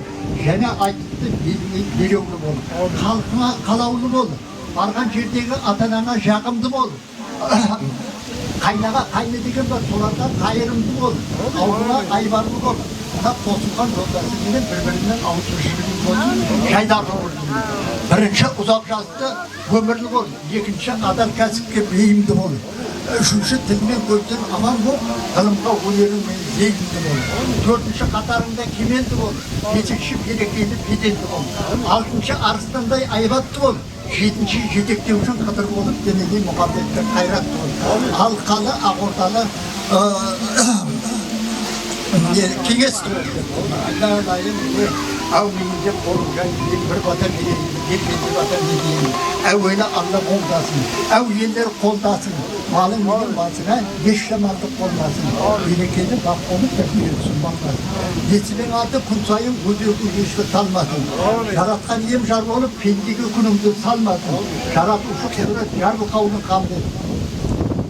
P: Және айтыпты еліңе елеулі бол. Халқыңа қалаулы бол. Барған жердегі ата-анаңа жағымды бол. Қайнаға қайны деген бар, соларға қайырымды бол. Ауылға айбарлы бол. Қосылған жолдасы деген бір-бірінен ауызсүйшілік болсын, жайдарлы болсын. Бірінші ұзақ жасты өмірлі бол, екінші адал кәсіпке бейімді бол. Үшінші тілмен көзден аман бол, ғылымға өнеріңмен зейінді бол. Төртінші қатарыңда кеменді бол, бесінші берекелі беделді бол. Алтыншы арыстандай айбатты бол. Жетінші жетектеушін қыдыр болып, денеге мұхаббетті қайратты бол. Алқалы, ақордалы кеңесті болсын. Әумейінде қолыңға бір батыр дейін, екінші батыр дейін. Әуелі Алла қолдасын, әуелер қолдасын. Малың деген басына еш жамандық болмасын. Берекелі бақ болып тәрбиелесін бақласын. Несібен аты күн сайын өзегі ешкі талмасын. Жаратқан ем жар болып пендеге күніңді салмасын. Жаратушы құдірет жарылқауының қабыл етsin.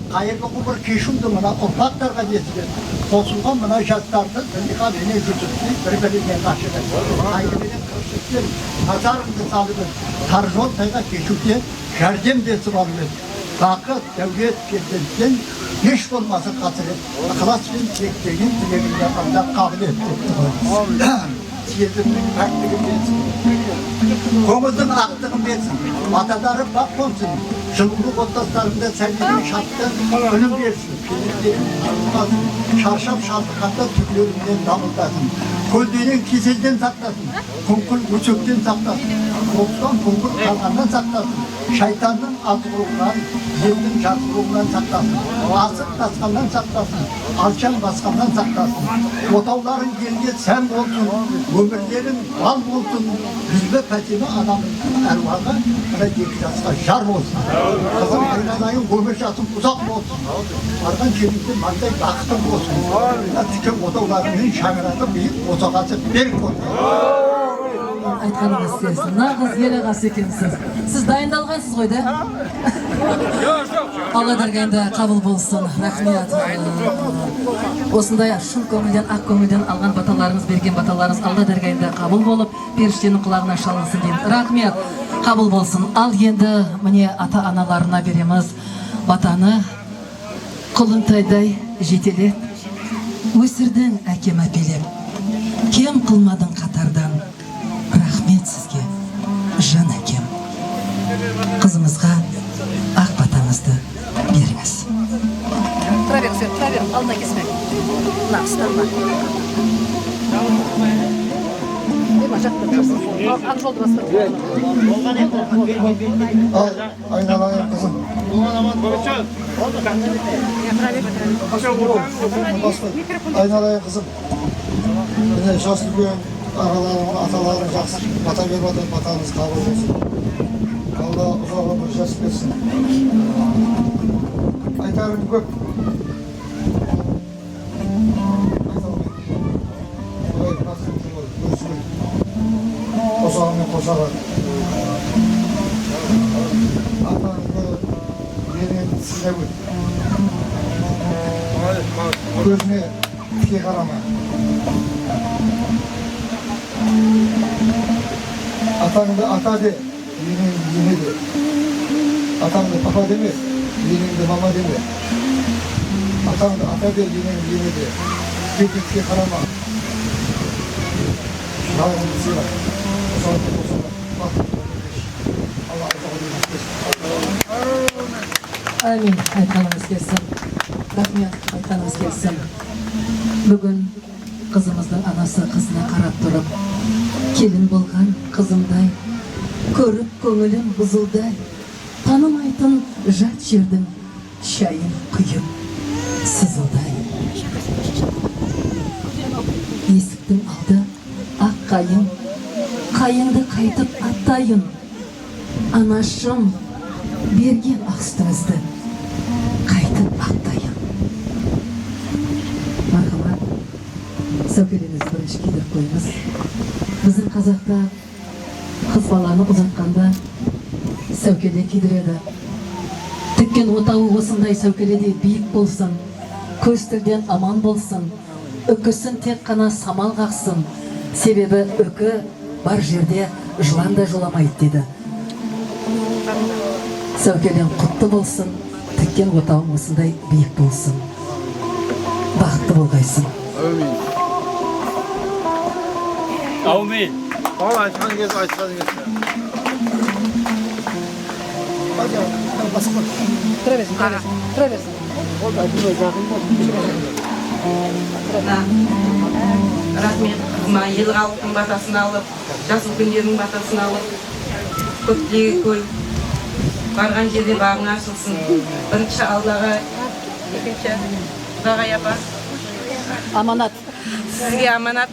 P: Қайырлы құбыр кешімді мына ұрпақтарға жеткен. Қосылған мына жастарды дұлиға менен жүрсіпті, бір-бірінен қашырды. Қайды менен көрсеткен, назарыңды салып еді. Тар жол тайға кешуде жәрдем десіп алып еді. Бақыт, дәулет, перзенттен еш болмасы қасырет. Ықылас пен тілектеген тілегінде Алла қабыл етті. Сезімнің пәктігін берсін, көңілдің ақтығын берсін, атадары бақ болсын, жылғылық отбасыларында сәлемін шатты өнім берсін, пенделерін арылмасын, шаршап шалдыққанда түрлерінен дамылдасын, көлденен кеселден сақтасын, күңкіл өсектен сақтасын, Soğuktan bulgur kalkandan saqlasın. Şaytanның азғыруынан, елдің жазғыруынан сақтасын. Асып тасқаннан сақтасын. Алшаң басқаннан сақтасын. Отауларың елге сән болсын, өмірлерің бал болсын. Бізбе Фатима анамның әруағы мына 2 жасқа жар болсын. Қызым айналайын өмір жасың ұзақ болсын. Барған жеріңде маңдай бақытың болсын. Тіке отауларыңның шаңырағы биік босағасы берік болсын.
O: Айтқаныңыз келсін. Нағыз ел ағасы екенсіз. Сіз дайындалғансыз ғой да? Алла дәргенде қабыл болсын. Рахмет. Осындай шын көңілден, ақ көңілден алған баталарыңыз, берген баталарыңыз Алла дәргенде қабыл болып, періштенің құлағына шалынсын деймін. Рахмет. Қабыл болсын. Ал енді міне ата-аналарына береміз. Батаны құлынтайдай жетелеп, өсірдің әкем әпелеп. Кем қылмадың қатардан. Рахмет сізге, жан әкем. Қызымызға ақ батаңызды беріңіз. Тұра беріңіз, алдына кесмек. Мына, ұстанма. Ема, жақты тұрсын. Ақ жолды басып.
C: Айналайын қызым. Айналайын қызым. Міне жас үлкен ағаларың, аталарың жақсы бата беріп отыр, батаңыз қабыл болсын. Алла ұзақ өмір жас берсін. Айтарым көп. Қосағымен қосаға. Атаңызды берен сілеп өт. Көзіне тіке қарама. Атаңды ата де, енеңді ене де. Атаңды папа деме, енеңді мама деме. Атаңды ата де, енеңді ене де. Бететке қарама. Жалғызды сыйла. Осалды қосаға. Алла айтаға дейін.
O: Амин. Айтқаныңыз келсін. Рахмет. Айтқаныңыз келсін. Бүгін қызымыздың анасы қызына қарап тұрып, келін болған қызымдай, көріп көңілім бұзылдай, танымайтын жат жердің шайын құйып, сызылдай. Есіктің алды ақ қайын, қайынды қайтып аттайын. Анашым берген ақ сүтіңізді қайтып ақтайын. Мархамат, сәукелеңізді бірінші кидіріп қойыңыз. Біздің қазақта қыз баланы ұзатқанда сәукеле кидіреді. Тіккен отауы осындай сәукеледе биік болсын, көз тілден аман болсын, үкісін тек қана самал қақсын, себебі үкі бар жерде жылан да жоламайды деді. Сәукелен құтты болсын, тіккен отауың осындай биік болсын. Бақытты болғайсың.
D: Amin. Al açman gez açman gez.
O: Hadi basıp bak. Tıra versin.
I: Рахмет. Ел халықтың батасын алып, жасыл күндердің батасын алып, көптегі көл, барған жерде бағың ашылсын. Бірінші Аллаға, екінші Құдаға апа.
O: Аманат.
I: Сізге аманат.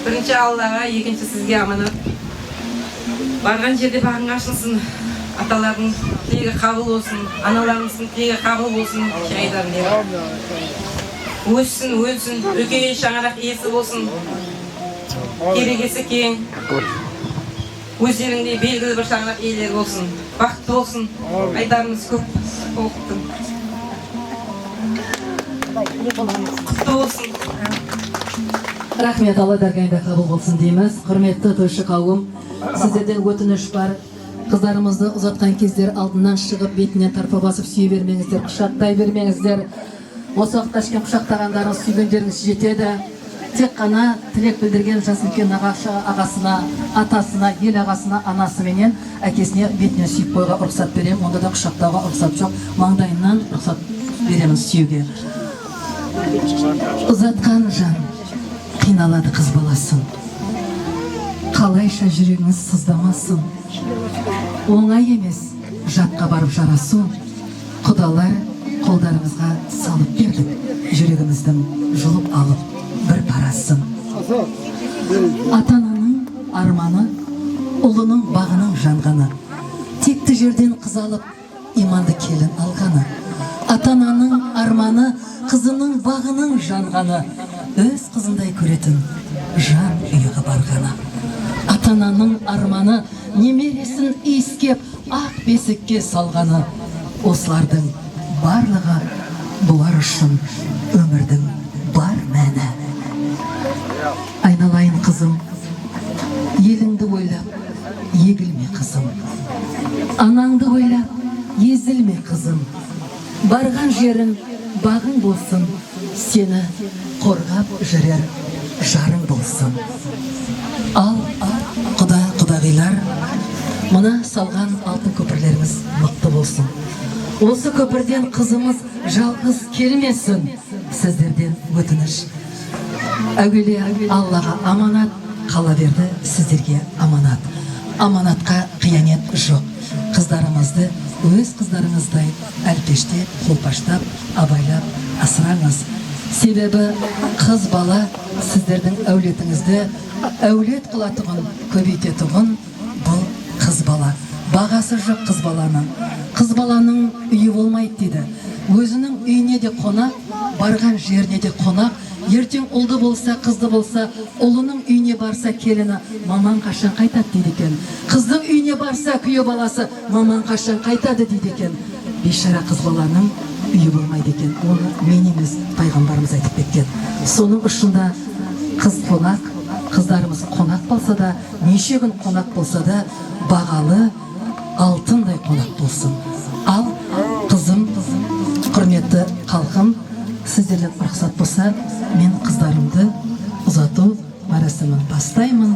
I: Бірінші Аллаға, екінші сізге аманат. Барған жерде бағың ашылсын. Аталардың тілегі қабыл болсын, аналарымыздың тілегі қабыл болсын, шайдан деп. Өссін, өлсін, өкеген шаңырақ иесі болсын. Керегесі кең. Өздеріңдей белгілі бір шаңырақ иелері болсын. Бақытты болсын. Айтарымыз көп болсын. Құтты болсын.
O: Рахмет, Алла дәргейінде қабыл болсын дейміз. Құрметті тойшы қауым, сіздерден өтініш бар. Қыздарымызды ұзатқан кездер алдынан шығып бетінен тарпа басып сүйе бермеңіздер, құшақтай бермеңіздер. Осы уақытта ішкен құшақтағандарыңыз сүйгендеріңіз жетеді. Тек қана тілек білдірген жас үлкен ағасына, атасына, ел ағасына, анасыменен әкесіне бетінен сүйіп қойға рұқсат беремін. Онда да құшақтауға рұқсат жоқ. Маңдайынан рұқсат береміз сүйуге. Ұзатқан жан қиналады қыз баласын. Қалайша жүрегіңіз сыздамасын. Оңай емес жатқа барып жарасу. Құдалар қолдарымызға салып бердік. Жүрегіміздің жұлып алып бір парасын. Ата-ананың арманы, ұлының бағының жанғаны. Текті жерден қыз алып, иманды келін алғаны. Ата-ананың арманы, қызының бағының жанғаны. Өз қызындай көретін жан үйіға барғаны. Ата-ананың арманы, немересін иіскеп ақ бесікке салғаны. Осылардың барлығы бұлар үшін өмірдің бар мәні. Айналайын қызым, еліңді ойлап, егілме қызым. Анаңды ойлап, езілме қызым. Барған жерің бағың болсын, сені қорғап жүрер жарың болсын. Ал құдағилар, мына салған алтын көпірлеріңіз мықты болсын. Осы көпірден қызымыз жалғыз келмесін. Сіздерден өтініш. Әуелі Аллаға аманат, қала берді сіздерге аманат. Аманатқа қиянет жоқ. Қыздарымызды өз қыздарыңыздай әлпештеп, қолпаштап, абайлап асыраңыз. Себебі қыз бала сіздердің әулетіңізді әулет қылатұғын, көбейтетұғын бұл қыз бала. Бағасы жоқ қыз баланың. Қыз баланың үйі болмайды дейді. Өзінің үйіне де қонақ, барған жеріне де қонақ. Ертең ұлды болса, қызды болса, ұлының үйіне барса келіні, маман қашан қайтады дейді екен. Қыздың үйіне барса күйеу баласы, маман қашан қайтады дейді екен. Бейшара қыз баланың үйі болмайды екен. Оны мен емес, пайғамбарымыз айтып кеткен. Соның ұшында қыз қонақ, қыздарымыз қонақ болса да, неше күн қонақ болса да, бағалы алтындай қонақ болсын. Ал қызым, құрметті халқым, сіздерден рұқсат болса, мен қыздарымды ұзату марасымын бастаймын.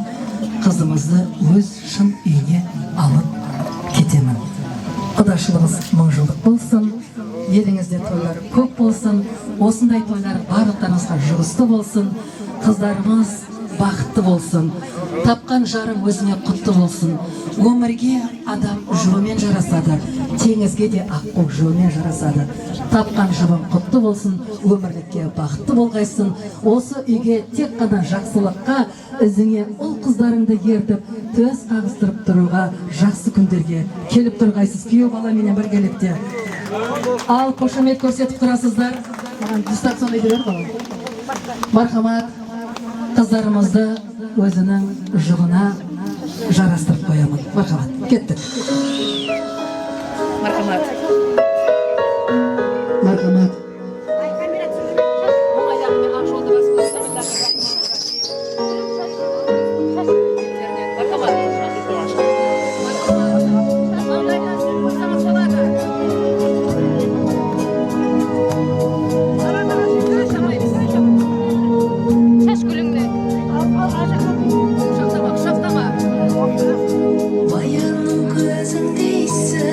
O: Қызымызды өз шын үйіне алып кетемін. Құдашылығыз мың жылдық болсын. Еліңізде тойлар көп болсын. Осындай тойлар барлықтарыңызға жұғысты болсын. Қыздарымыз бақытты болсын. Тапқан жарым өзіне құтты болсын. Өмірге адам жұбымен жарасады. Теңізге де аққу жұбымен жарасады. Тапқан жұбын құтты болсын. Өмірлікке бақытты болғайсын. Осы үйге тек қана жақсылыққа, ізіңе ұл қыздарыңды ертіп, төс қағыстырып тұруға, жақсы күндерге келіп тұрғайсыз. Күйеу бала менен біргелікте. Ал қошемет көрсетіп тұрасыздар. Маған дұстап сондай берер ғой. Мархамат, қыздарымызды өзінің жұғына жарастырып қоямын. Мархамат, кеттік. Мархамат. Мархамат.
A: Баянның көзіндейсің,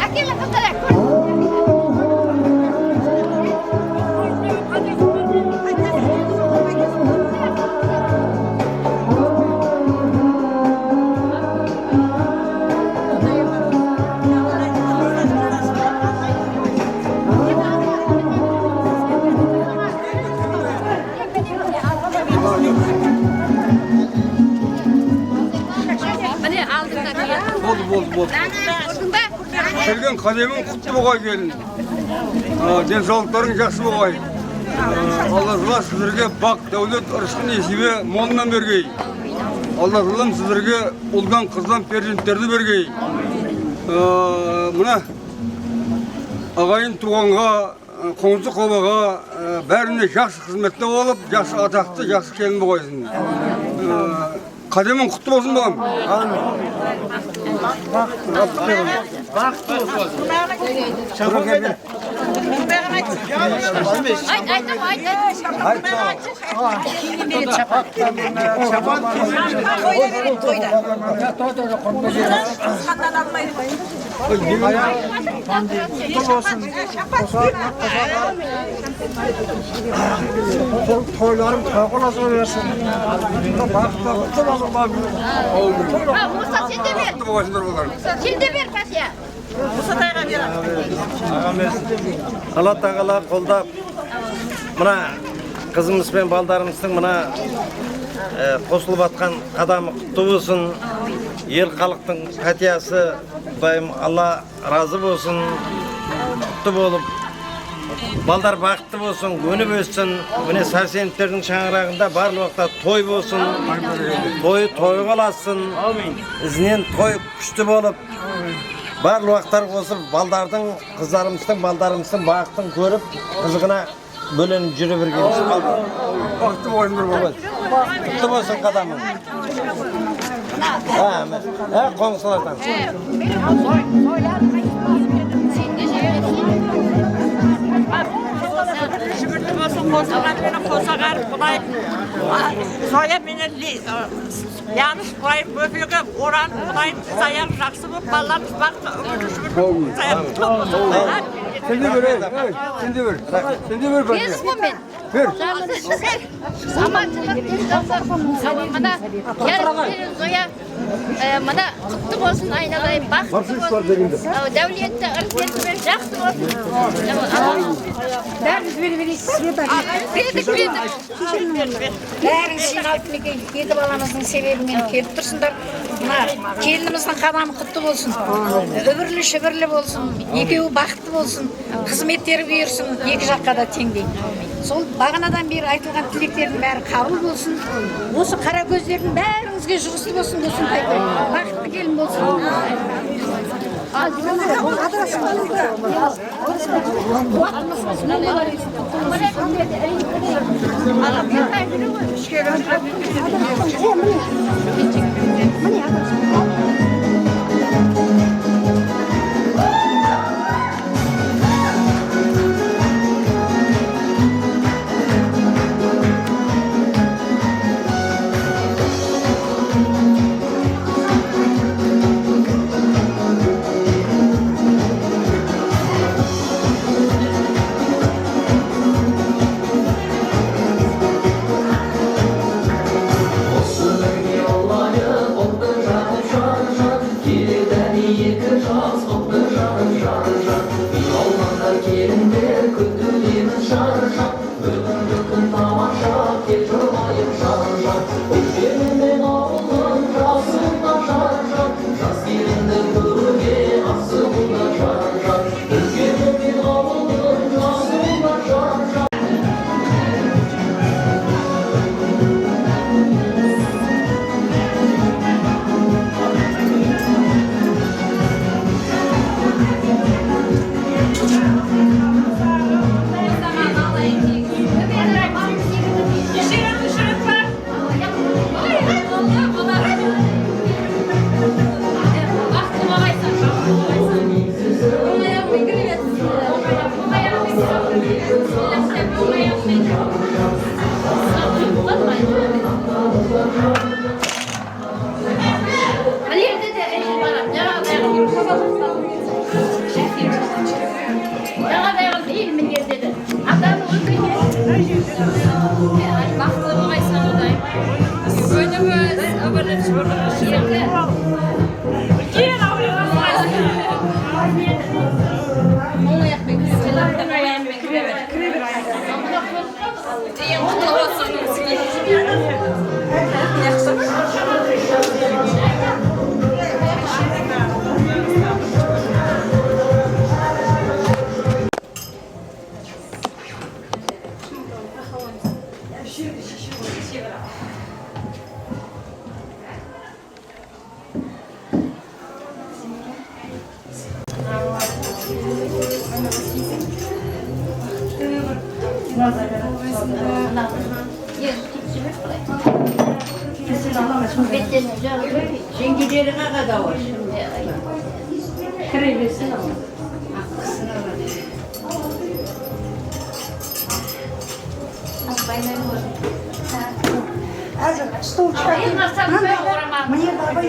F: Aqui, lá,
D: келген қадемің құтты болғай келін. Денсаулықтарың жақсы болғай. Алла Тағала сіздерге бақ, дәулет, ырысқын несібе молынан бергей. Алла Тағала сіздерге ұлдан, қыздан перзенттерді бергей. Мына ағайын туғанға, қоңсы қобаға бәріне жақсы қызметте болып, жақсы атақты, жақсы келін болғайсың. Қадемің құтты болсын бағам.
B: Toylarım toyqolası versin.
M: Musa sen de ver. Sen de ver Fatiha.
Q: Алла Тағала қолдап, мына қызымыз бен балдарымыздың мына қосылып атқан қадамы құтты болсын. Ел халықтың пәтиясы Құдайым Алла разы болсын. Құтты болып, балдар бақытты болсын, өніп өссін. Міне сәрсенбтердің шаңырағында барлық уақытта той болсын. Той қаласын. Ізінен той күшті болып, барлық уақыттар қосып, балдардың, қыздарымыздың, балдарымыздың бақытын көріп, қызығына бөленіп жүре бергеніміз.
D: Бақытты болсын.
Q: Құтты болсын қадамың. Қоңсылардан.
R: Шүбірті болсын, қосылған мені қосағар, құдай соя мені яныш құдай бөпеге оран, құдай саяқ жақсы болып, баламыз бақты өмірі шүбірті саяқ
D: Сенде бір, сенде бір.
M: Беріз бұл мен.
D: Бер.
M: Аманшылық денсаулық. Мына келін Зоя, мына құтты болсын, айналайын, бақытты болсын. Дәулетті, ырысбекті жақсы болсын.
G: Бәріміз берейік, Света. Бәрін жиналып мінекей, екі баламыздың себебімен келіп тұрсыңдар. Мына келініміздің қадамы құтты болсын. Үбірлі шүбірлі болсын, екеуі бақытты болсын, қызметтері бұйырсын, екі жаққа да теңдей. Сол бағанадан бері айтылған тілектердің бәрі қабыл болсын. Осы қара көздердің бәріңізге жұғысты болсын, бақытты келін болсын.
M: Жеңгелері қағада var. Кіре берсін ama.
G: Стул. Мне бабай